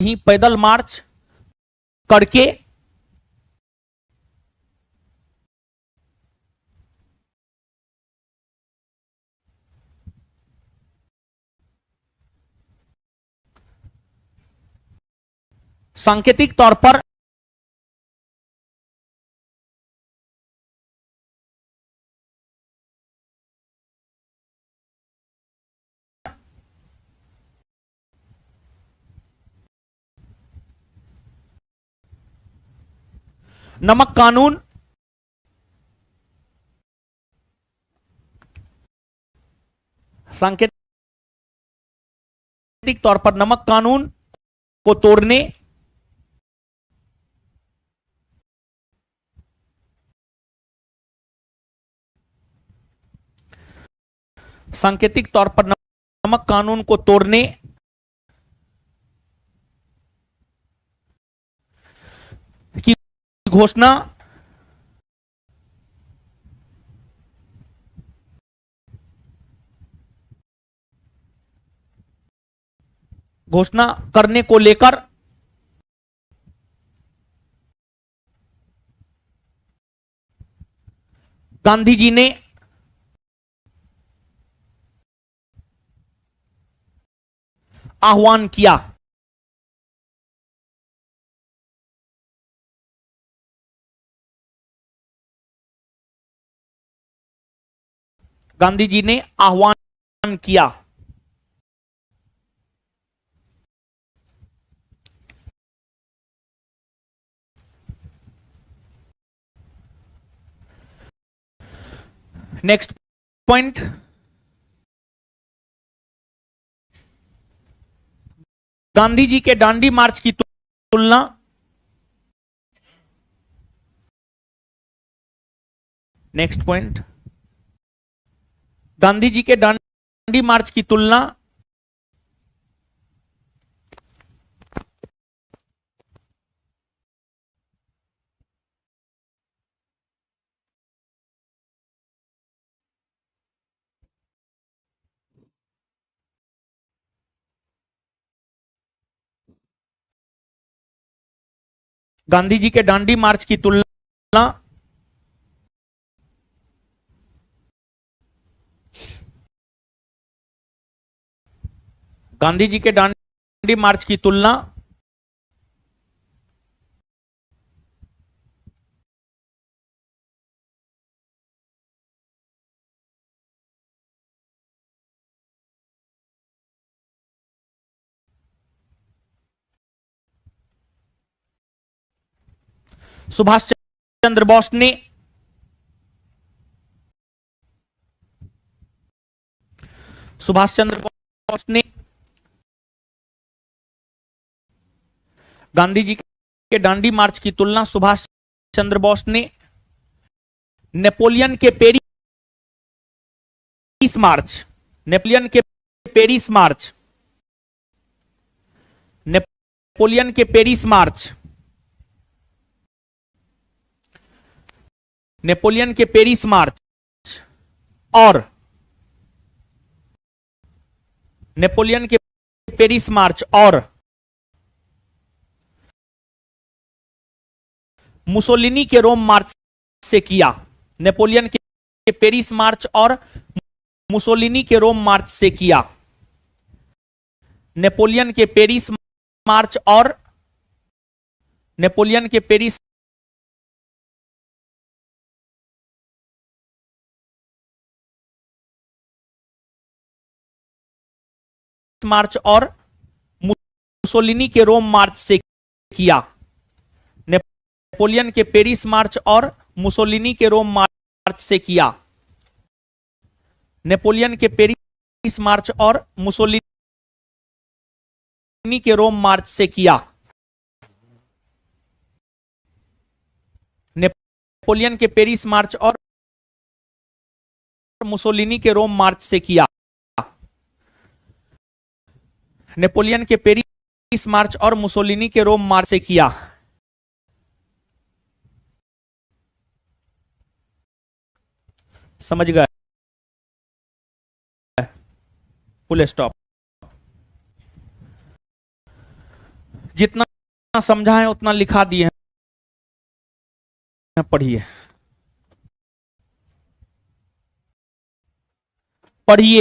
Speaker 1: ही पैदल मार्च करके सांकेतिक तौर पर नमक कानून सांकेतिक तौर पर नमक कानून को तोड़ने सांकेतिक तौर पर नमक कानून को तोड़ने की घोषणा करने को लेकर गांधी जी ने आह्वान किया। गांधी जी ने आह्वान किया। नेक्स्ट पॉइंट, गांधी जी के दांडी मार्च की तुलना नेक्स्ट पॉइंट, गांधी जी के दांडी मार्च की तुलना गांधी जी के दांडी मार्च की तुलना गांधी जी के दांडी मार्च की तुलना सुभाष चंद्र बोस ने गांधी जी के दांडी मार्च की तुलना सुभाष चंद्र बोस ने नेपोलियन के पेरिस मार्च नेपोलियन के पेरिस मार्च नेपोलियन के पेरिस मार्च नेपोलियन के पेरिस मार्च और नेपोलियन के पेरिस मार्च और मुसोलिनी के रोम मार्च से किया। नेपोलियन के पेरिस मार्च और मुसोलिनी के रोम मार्च से किया। नेपोलियन के पेरिस मार्च और नेपोलियन के पेरिस मार्च और मुसोलिनी के रोम मार्च से किया। नेपोलियन के पेरिस मार्च और मुसोलिनी के रोम मार्च से किया। नेपोलियन के पेरिस मार्च और मुसोलिनी के रोम मार्च से किया। नेपोलियन के पेरिस मार्च और मुसोलिनी के रोम मार्च से किया। नेपोलियन के पेरिस मार्च और मुसोलिनी के रोम मार्च से किया। समझ गए? Full stop. जितना समझा है उतना लिखा दिए हैं, पढ़िए पढ़िए।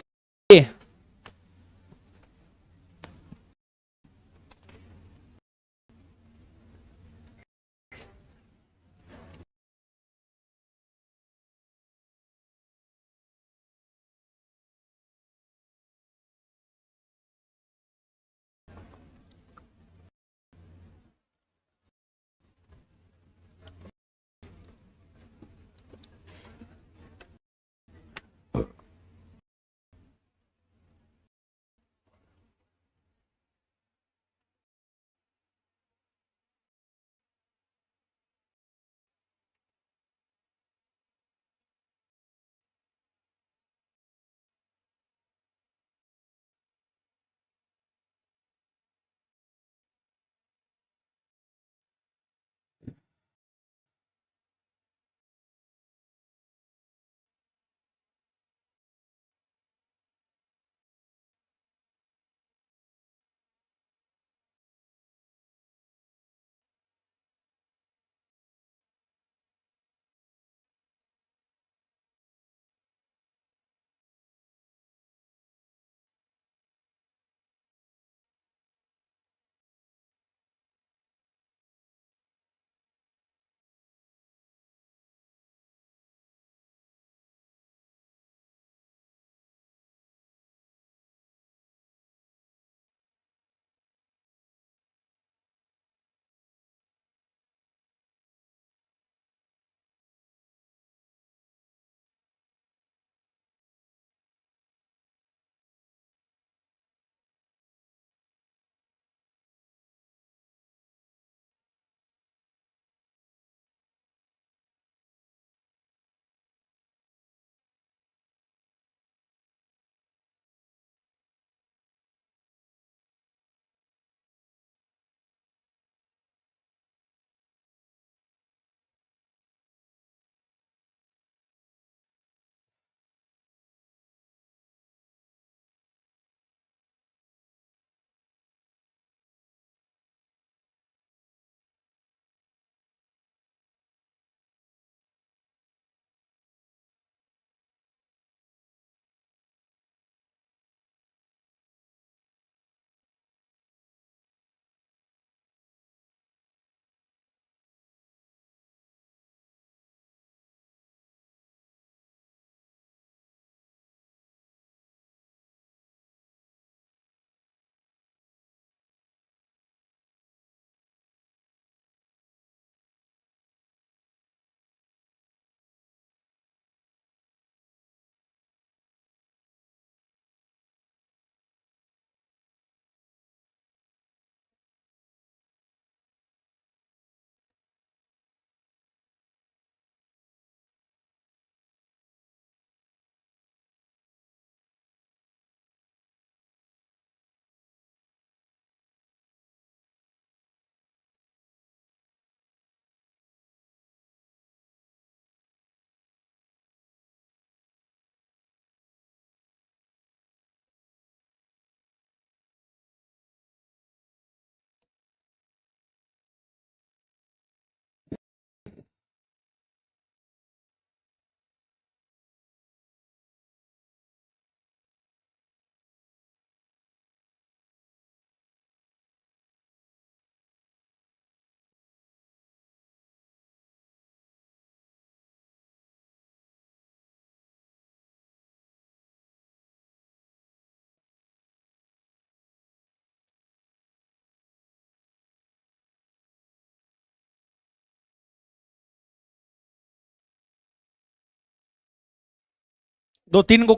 Speaker 1: दो तीन को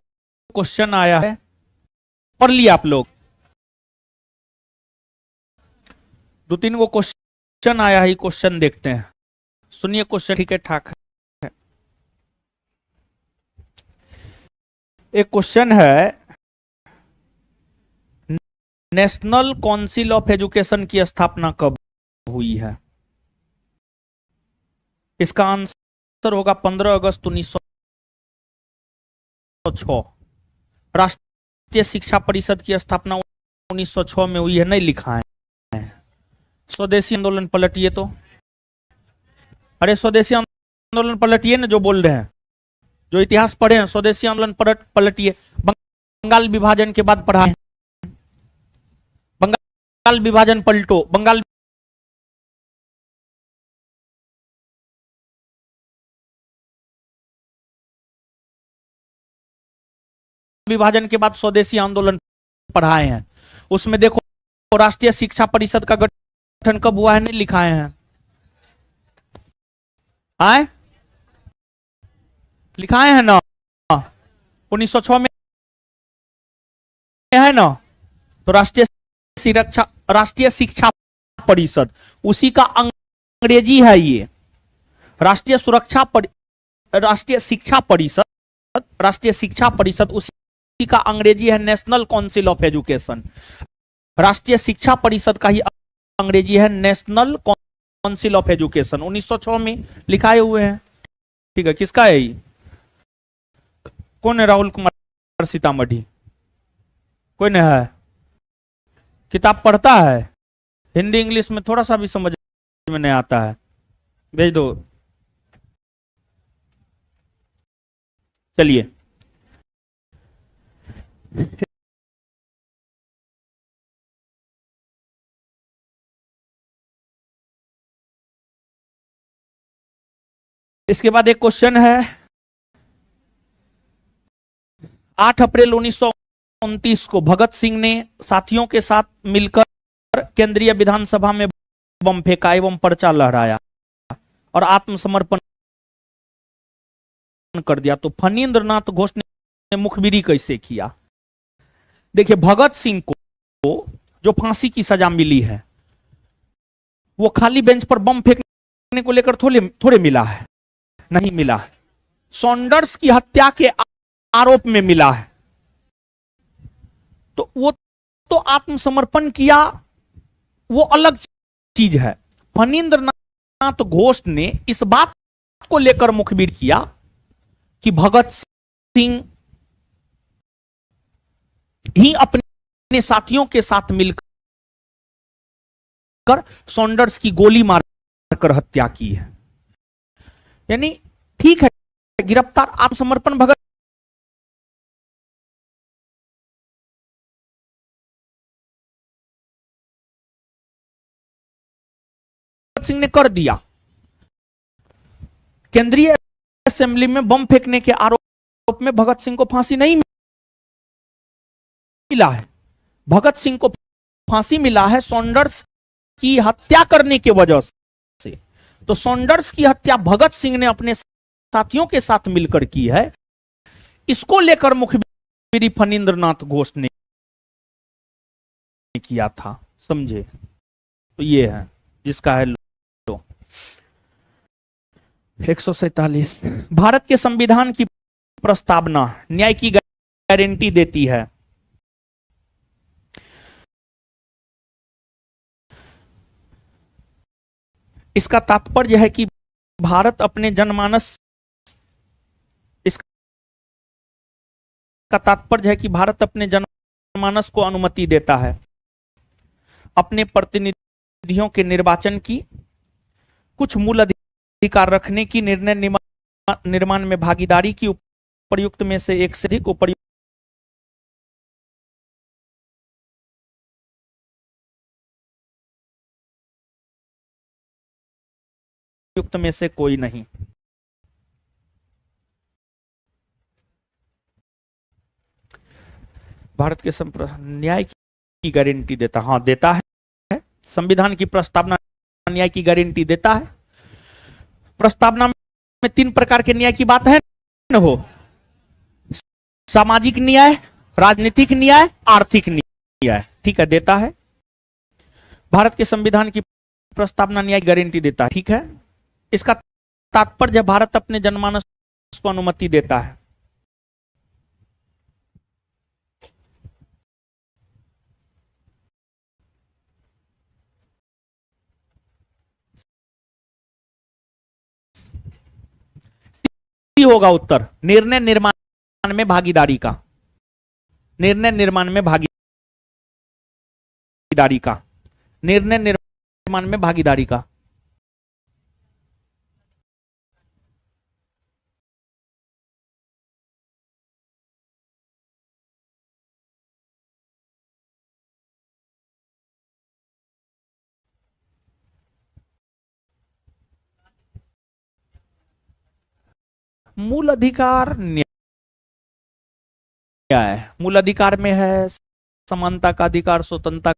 Speaker 1: क्वेश्चन आया है, पढ़ लिया आप लोग। दो तीन को क्वेश्चन आया है, क्वेश्चन देखते हैं, सुनिए क्वेश्चन ठीक है ठाक है। एक क्वेश्चन है, नेशनल काउंसिल ऑफ एजुकेशन की स्थापना कब हुई है? इसका आंसर होगा 15 अगस्त 1906। राष्ट्रीय शिक्षा परिषद की स्थापना 1906 में हुई है, नहीं लिखा है। स्वदेशी आंदोलन पलटिए तो, अरे स्वदेशी आंदोलन पलटिए ना, जो बोल रहे हैं, जो इतिहास पढ़े हैं, स्वदेशी आंदोलन पलटिए। बंगाल विभाजन के बाद पढ़ा है, बंगाल विभाजन पलटो, बंगाल विभाजन के बाद स्वदेशी आंदोलन पढ़ाए हैं। उसमें देखो राष्ट्रीय शिक्षा परिषद का गठन कब हुआ है, नहीं लिखाए हैं। आए लिखाए हैं ना, 1906 में है ना। तो राष्ट्रीय शिक्षा परिषद, उसी का अंग्रेजी है ये, राष्ट्रीय शिक्षा परिषद उसी का अंग्रेजी है नेशनल काउंसिल ऑफ एजुकेशन। राष्ट्रीय शिक्षा परिषद का ही अंग्रेजी है नेशनल काउंसिल ऑफ एजुकेशन। 1906 में लिखाए हुए हैं, ठीक है। किसका है ये? कौन है? राहुल कुमार सीतामढ़ी, कोई नहीं है? किताब पढ़ता है? हिंदी इंग्लिश में थोड़ा सा भी समझ में नहीं आता है, भेज दो। चलिए, इसके बाद एक क्वेश्चन है, 8 अप्रैल 1929 को भगत सिंह ने साथियों के साथ मिलकर केंद्रीय विधानसभा में बम फेंका एवं पर्चा लहराया और आत्मसमर्पण कर दिया। तो फणींद्र नाथ घोष ने मुखबिरी कैसे किया? देखिए, भगत सिंह को जो फांसी की सजा मिली है, वो खाली बेंच पर बम फेंकने को लेकर थोड़े मिला है, नहीं मिला है। सॉन्डर्स की हत्या के आरोप में मिला है। तो वो तो आत्मसमर्पण किया, वो अलग चीज है। फणींद्र नाथ घोष ने इस बात को लेकर मुखबिर किया कि भगत सिंह ही अपने साथियों के साथ मिलकर सॉन्डर्स की गोली मारकर हत्या की है। यानी ठीक है, गिरफ्तार, आत्मसमर्पण भगत सिंह ने कर दिया। केंद्रीय असेंबली में बम फेंकने के आरोप में भगत सिंह को फांसी नहीं मिला है। भगत सिंह को फांसी मिला है सॉन्डर्स की हत्या करने की वजह से। तो सॉन्डर्स की हत्या भगत सिंह ने अपने साथियों के साथ मिलकर की है। इसको लेकर मुखबिरी फणींद्र नाथ घोष ने किया था, समझे? तो ये है जिसका है 147। भारत के संविधान की प्रस्तावना न्याय की गारंटी देती है। इसका तात्पर्य है कि भारत अपने जनमानस इसका तात्पर्य है कि भारत अपने जनमानस को अनुमति देता है अपने प्रतिनिधियों के निर्वाचन की, कुछ मूल अधिकार रखने की, निर्णय निर्माण में भागीदारी की, उपर्युक्त में से एक से अधिक, उपर्युक्त में से कोई नहीं। भारत के न्याय की गारंटी देता, हाँ देता है। संविधान की प्रस्तावना न्याय की गारंटी देता है। प्रस्तावना में 3 प्रकार के न्याय की बात है न हो। सामाजिक न्याय, राजनीतिक न्याय, आर्थिक न्याय, ठीक है, देता है। भारत के संविधान की प्रस्तावना न्याय गारंटी देता है, ठीक है। इसका तात्पर्य भारत अपने जनमानस को अनुमति देता है। होगा उत्तर, निर्णय निर्माण में भागीदारी का, निर्णय निर्माण में भागीदारी का, निर्णय निर्माण में भागीदारी का। मूल अधिकार न्याय, मूल अधिकार में है समानता का अधिकार, स्वतंत्रता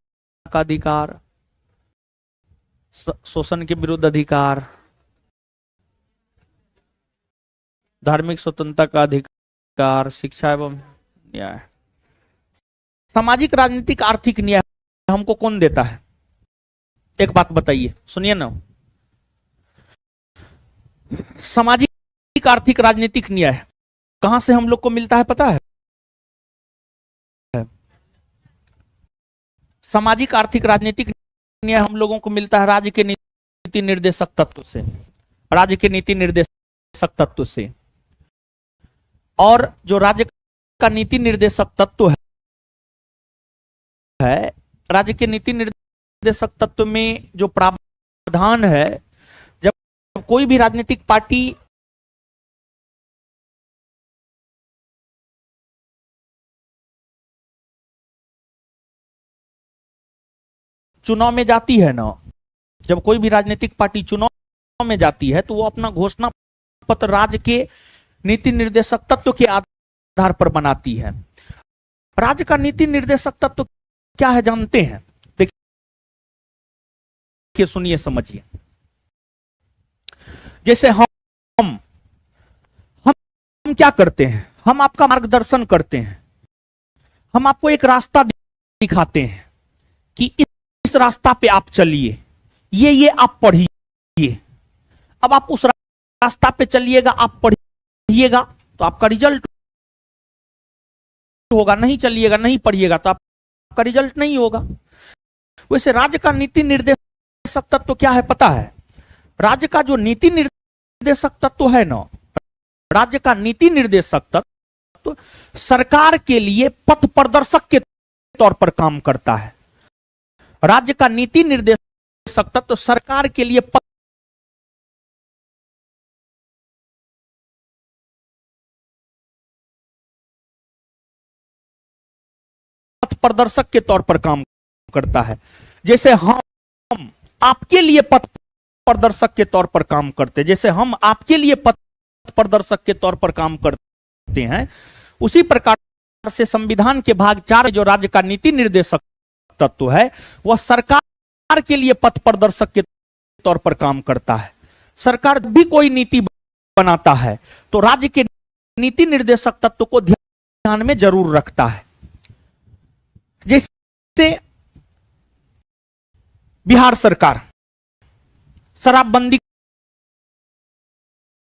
Speaker 1: का अधिकार, शोषण के विरुद्ध अधिकार, धार्मिक स्वतंत्रता का अधिकार, शिक्षा एवं न्याय। सामाजिक, राजनीतिक, आर्थिक न्याय हमको कौन देता है? एक बात बताइए, सुनिए ना। सामाजिक, आर्थिक, राजनीतिक न्याय कहां से हम लोग को मिलता है पता है? सामाजिक, आर्थिक, राजनीतिक न्याय हम लोगों को मिलता है राज्य के नीति निर्देशक तत्व से, राज्य के नीति निर्देशक तत्व से। और जो राज्य का नीति निर्देशक तत्व है, राज्य के नीति निर्देशक तत्व में जो प्रावधान है, जब कोई भी राजनीतिक पार्टी चुनाव में जाती है ना, जब कोई भी राजनीतिक पार्टी चुनाव में जाती है तो वो अपना घोषणा पत्र राज्य के नीति निर्देशक तत्व के आधार पर बनाती है। राज्य का नीति निर्देशक तत्व क्या है जानते हैं? देखिए, सुनिए, समझिए। जैसे हम क्या करते हैं? हम आपका मार्गदर्शन करते हैं, हम आपको एक रास्ता दिखाते हैं कि इस रास्ता पे आप चलिए, ये आप पढ़िए। अब आप उस रास्ता पे चलिएगा, आप पढ़िएगा तो आपका रिजल्ट होगा, नहीं चलिएगा, नहीं पढ़िएगा तो आपका रिजल्ट नहीं होगा। वैसे राज्य का नीति निर्देशक तत्व क्या है पता है? राज्य का जो नीति निर्देशक तत्व है ना, राज्य का नीति निर्देशक तत्व सरकार के लिए पथ प्रदर्शक के तौर पर काम करता है। राज्य का नीति निर्देशक तत्व सरकार के लिए पथ प्रदर्शक के तौर पर काम करता है। जैसे हम आपके लिए पथ प्रदर्शक के तौर पर काम करते हैं, जैसे हम आपके लिए पथ प्रदर्शक के तौर पर काम करते हैं, उसी प्रकार से संविधान के भाग 4 जो राज्य का नीति निर्देशक तत्व है, वह सरकार के लिए पथ प्रदर्शक के तौर पर काम करता है। सरकार भी कोई नीति बनाता है तो राज्य के नीति निर्देशक तत्व को ध्यान में जरूर रखता है। जैसे बिहार सरकार शराबबंदी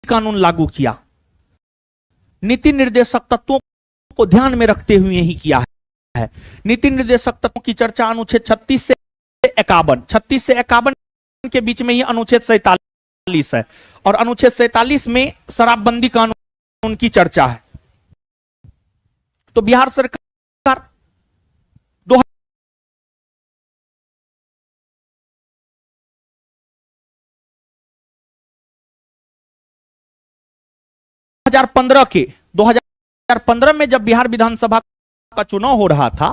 Speaker 1: कानून लागू किया, नीति निर्देशक तत्वों को ध्यान में रखते हुए ही किया है। नीति निर्देशक तत्वों की चर्चा अनुच्छेद 36 से 51, 36 से 51 के बीच में ही अनुच्छेद 47 है, और अनुच्छेद 47 में शराबबंदी कानून की चर्चा है। तो बिहार सरकार 2015 में जब बिहार विधानसभा का चुनाव हो रहा था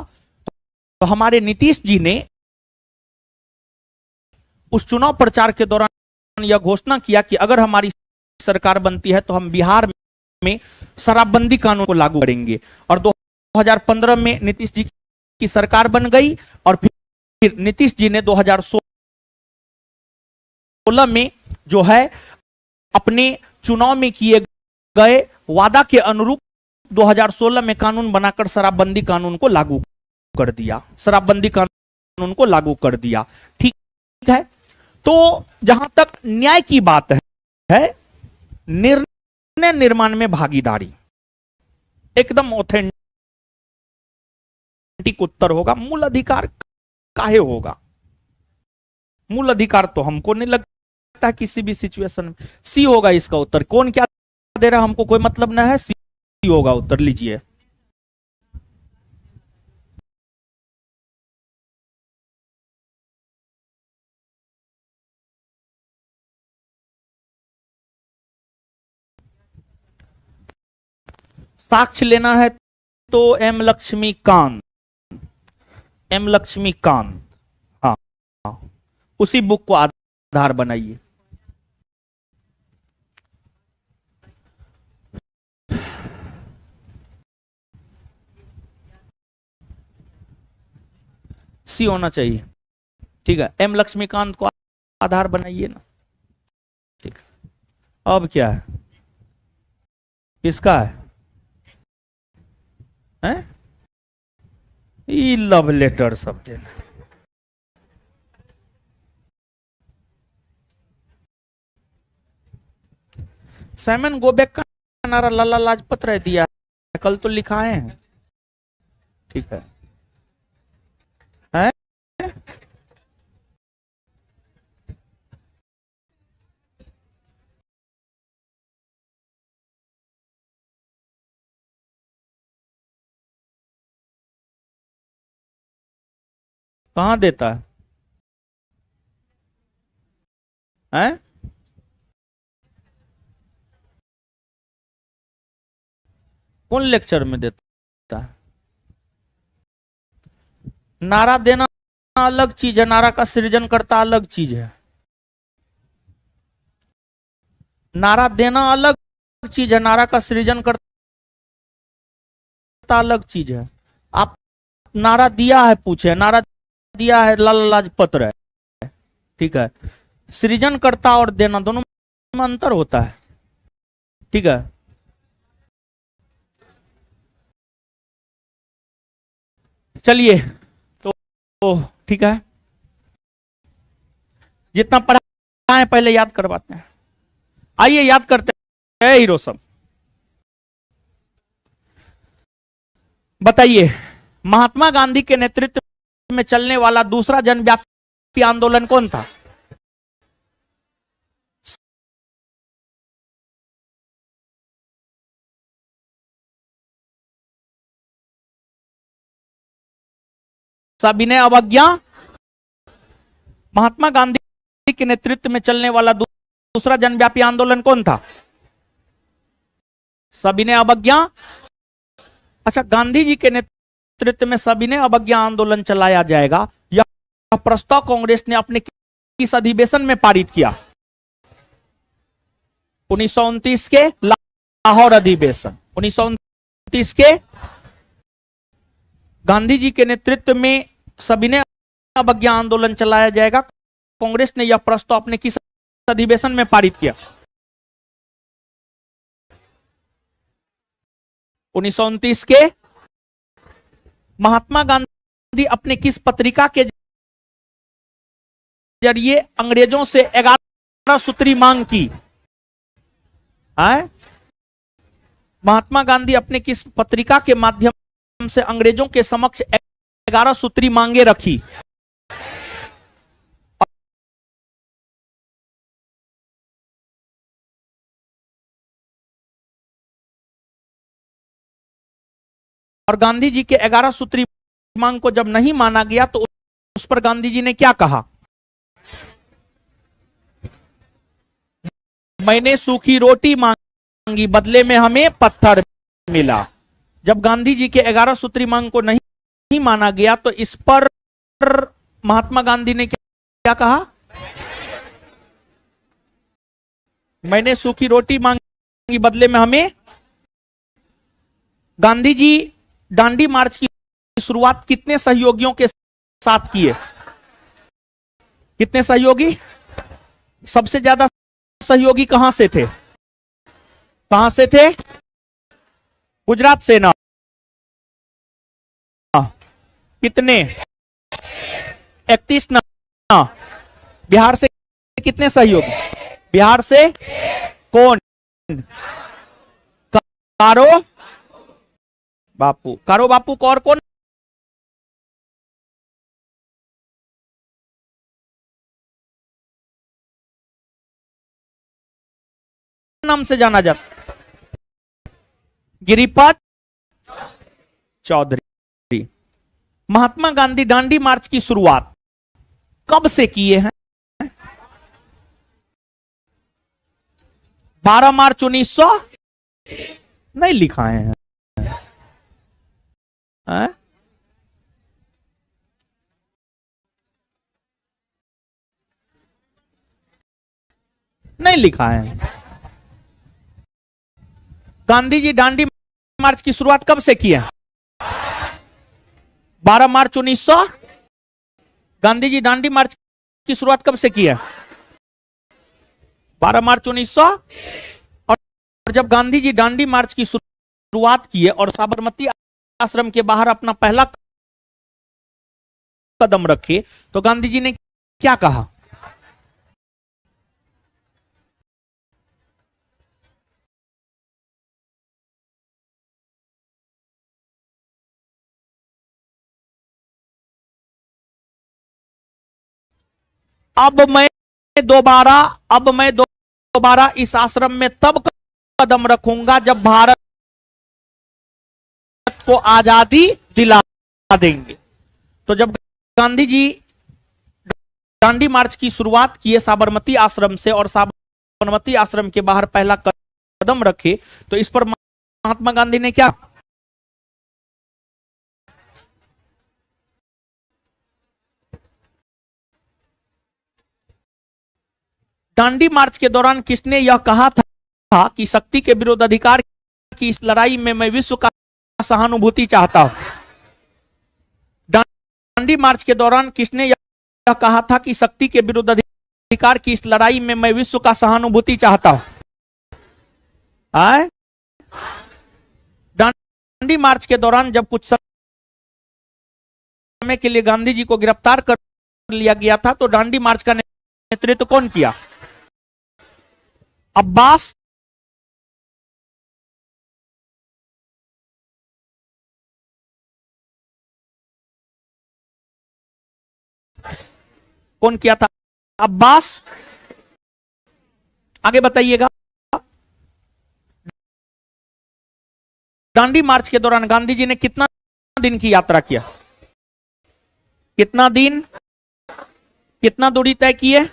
Speaker 1: तो हमारे नीतीश जी ने उस चुनाव प्रचार के दौरान यह घोषणा किया कि अगर हमारी सरकार बनती है तो हम बिहार में शराबबंदी कानून को लागू करेंगे। और 2015 में नीतीश जी की सरकार बन गई और फिर नीतीश जी ने 2016 में जो है अपने चुनाव में किए गए वादा के अनुरूप 2016 में कानून बनाकर शराबबंदी कानून को लागू कर दिया, शराबबंदी कानून को लागू कर दिया। ठीक है, तो जहां तक न्याय की बात है, निर्णय निर्माण में भागीदारी एकदम ऑथेंटिक उत्तर होगा। मूल अधिकार काहे होगा? मूल अधिकार तो हमको नहीं लगता किसी भी सिचुएशन में। सी होगा इसका उत्तर। कौन क्या दे रहा हमको कोई मतलब ना है, सी होगा उत्तर। लीजिए, साक्ष्य लेना है तो एम लक्ष्मीकांत, एम लक्ष्मीकांत, हाँ, उसी बुक को आधार बनाइए। सी होना चाहिए। ठीक है, एम लक्ष्मीकांत को आधार बनाइए ना। ठीक है, अब क्या है? किसका है? ये लव लेटर सब देना। साइमन गोबेक का नारा लाला लाजपत राय दिया है, कल तो लिखाए हैं। ठीक है, है? कहां देता है? हैं? कौन लेक्चर में देता है? नारा देना अलग चीज है, नारा का सृजन करता अलग चीज है। नारा देना अलग चीज है, नारा का सृजन करता अलग चीज है। आप नारा दिया है, पूछे, नारा दिया है लाला लाजपत राय, ठीक है। सृजन करता और देना दोनों में अंतर होता है, ठीक है। चलिए तो ठीक है, जितना पढ़ा है पहले याद करवाते हैं। आइए याद करते हैं हीरो सब। बताइए, महात्मा गांधी के नेतृत्व में चलने वाला दूसरा जनव्यापी आंदोलन कौन था? सविनय अवज्ञा। महात्मा गांधी के नेतृत्व में चलने वाला दूसरा जनव्यापी आंदोलन कौन था? सविनय अवज्ञा। अच्छा, गांधी जी के नेतृत्व में सविनय अवज्ञा आंदोलन चलाया जाएगा, यह प्रस्ताव कांग्रेस ने अपने किस अधिवेशन में पारित किया? 1929 के लाहौर अधिवेशन। 1929 के गांधी जी के नेतृत्व में सविनय अवज्ञा आंदोलन चलाया जाएगा, कांग्रेस ने यह प्रस्ताव अपने किस अधिवेशन में पारित किया? 1929 के। महात्मा गांधी अपने किस पत्रिका के जरिए अंग्रेजों से 11 सूत्री मांग की? महात्मा गांधी अपने किस पत्रिका के माध्यम से अंग्रेजों के समक्ष 11 सूत्री मांगे रखी? और गांधी जी के 11 सूत्री मांग को जब नहीं माना गया तो उस पर गांधी जी ने क्या कहा? मैंने सूखी रोटी मांगी, बदले में हमें पत्थर मिला। जब गांधी जी के 11 सूत्री मांग को नहीं माना गया तो इस पर महात्मा गांधी ने क्या कहा? मैंने सूखी रोटी मांगी, बदले में हमें। गांधी जी दांडी मार्च की शुरुआत कितने सहयोगियों के साथ किए? कितने सहयोगी? सबसे ज्यादा सहयोगी कहां से थे? कहां से थे? गुजरात सेना कितने? 31 ना। बिहार से कितने सहयोगी? बिहार से कौन? कारो बापू। कारो बापू को और कौन नाम से जाना जाता? गिरिपत चौधरी। महात्मा गांधी दांडी मार्च की शुरुआत कब से किए हैं? 12 मार्च 1900 नहीं लिखाए हैं, है? नहीं लिखा है। गांधी जी दांडी मार्च की शुरुआत कब से किए? 12 मार्च 1900। गांधी जी दांडी मार्च की शुरुआत कब से किए? 12 मार्च 1900। और जब गांधी जी दांडी मार्च की शुरुआत किए और साबरमती आश्रम के बाहर अपना पहला कदम रखे तो गांधी जी ने क्या कहा? अब मैं दोबारा अब मैं दोबारा इस आश्रम में तब कदम रखूंगा जब भारत को आजादी दिला देंगे। तो जब गांधी जी दांडी मार्च की शुरुआत किए साबरमती आश्रम से और साबरमती आश्रम के बाहर पहला कदम रखे तो इस पर महात्मा गांधी ने क्या? दांडी मार्च के दौरान किसने यह कहा था कि शक्ति के विरुद्ध अधिकार की इस लड़ाई में मैं विश्व का सहानुभूति चाहता हूं? दांडी मार्च के दौरान किसने यह कहा था कि शक्ति के विरुद्ध अधिकार की इस लड़ाई में मैं विश्व का सहानुभूति चाहता हूं? दांडी मार्च के दौरान जब कुछ समय के लिए गांधी जी को गिरफ्तार कर लिया गया था तो दांडी मार्च का नेतृत्व कौन किया? अब्बास कौन किया था? अब्बास। आगे बताइएगा। दांडी मार्च के दौरान गांधी जी ने कितना दिन की यात्रा किया? कितना दिन? कितना दूरी तय किए?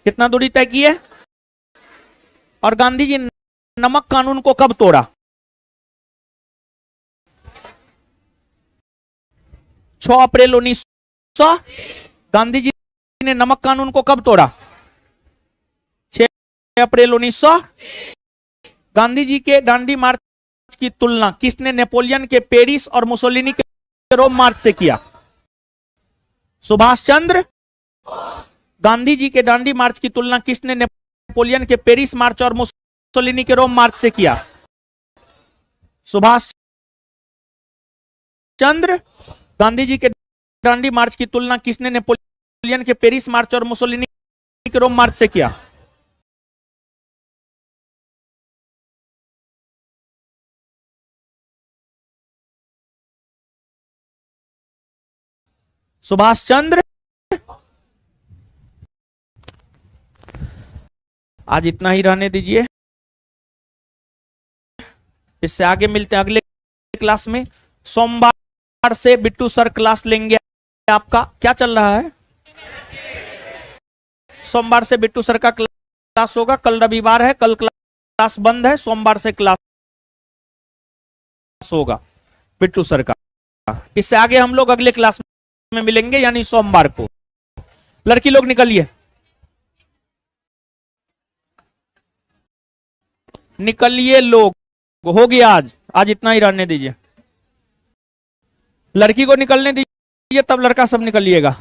Speaker 1: कितना दूरी तय किए? और गांधी जी नमक कानून को कब तोड़ा? 6 अप्रैल 1900। गांधी जी ने नमक कानून को कब तोड़ा? 6 अप्रैल 1900। गांधी जी के दांडी मार्च की तुलना किसने नेपोलियन के पेरिस और मुसोलिनी के रोम मार्च से किया? सुभाष चंद्र। गांधी जी के दांडी मार्च की तुलना किसने नेपोलियन के पेरिस मार्च और मुसोलिनी के रोम मार्च से किया? सुभाष चंद्र। गांधी जी के दांडी मार्च की तुलना किसने नेपोलियन के पेरिस मार्च और मुसोलिनी के रोम मार्च से किया? सुभाष चंद्र। आज इतना ही रहने दीजिए, इससे आगे मिलते हैं अगले क्लास में। सोमवार से बिट्टू सर क्लास लेंगे। आपका क्या चल रहा है? सोमवार से बिट्टू सर का क्लास होगा। कल रविवार है, कल क्लास बंद है, सोमवार से क्लास होगा बिट्टू सर का। इससे आगे हम लोग अगले क्लास में मिलेंगे यानी सोमवार को। लड़की लोग निकलिए, निकलिए लोग, हो गया आज। आज इतना ही रहने दीजिए। लड़की को निकलने दीजिए तब लड़का सब निकलिएगा।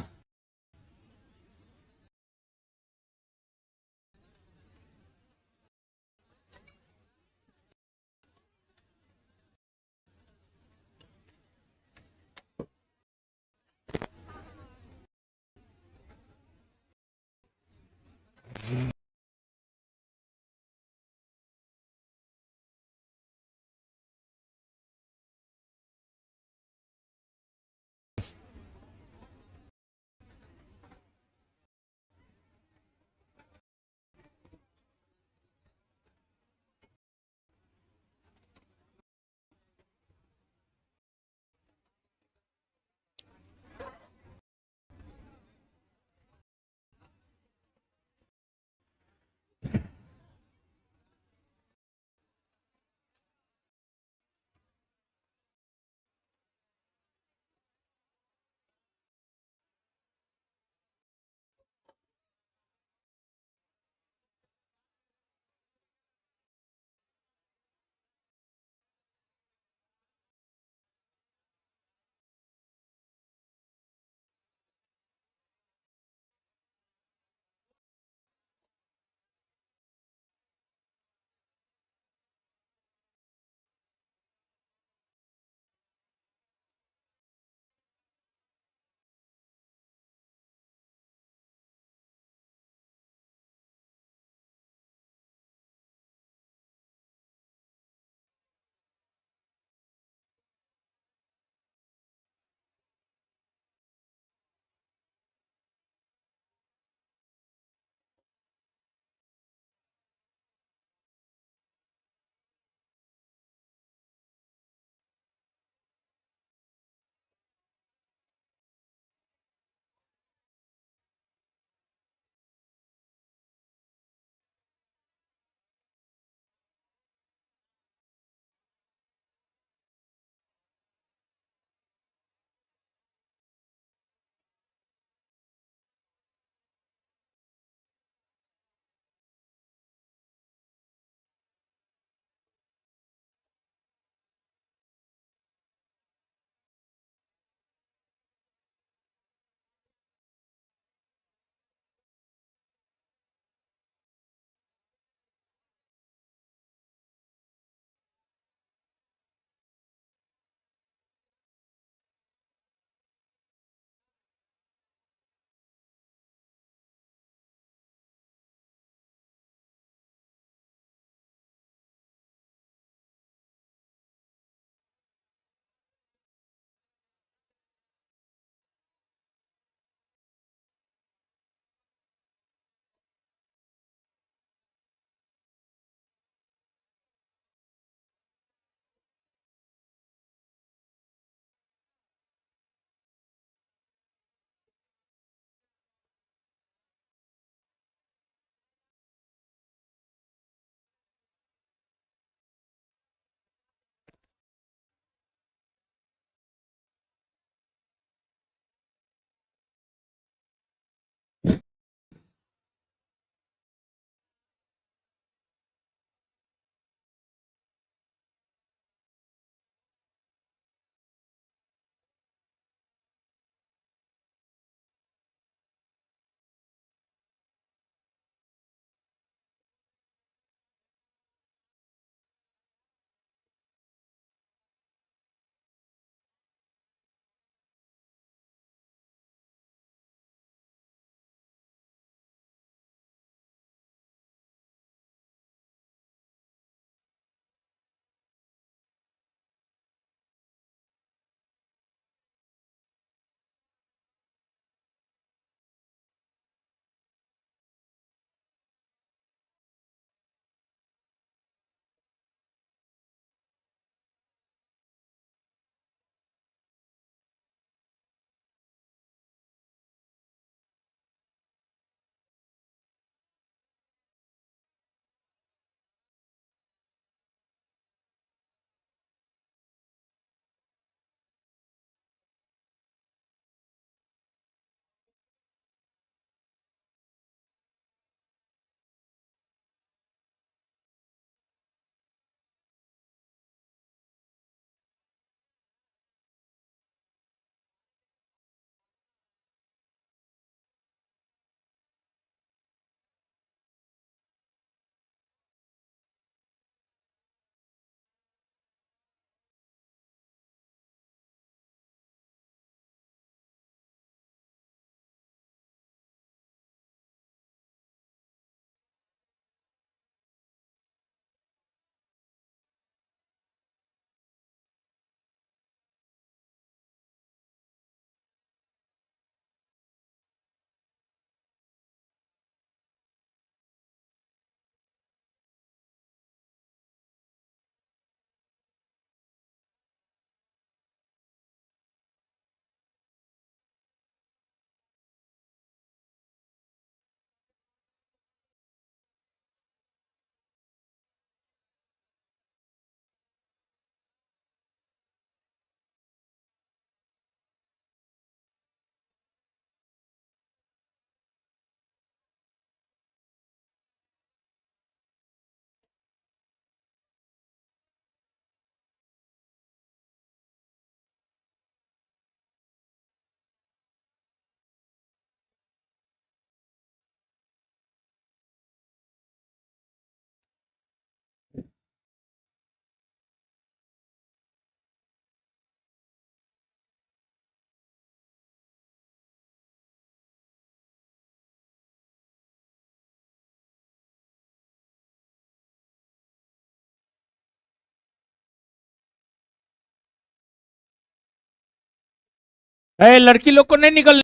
Speaker 1: लड़की लोग को नहीं निकलने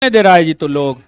Speaker 1: दे रहा है जी तो लोग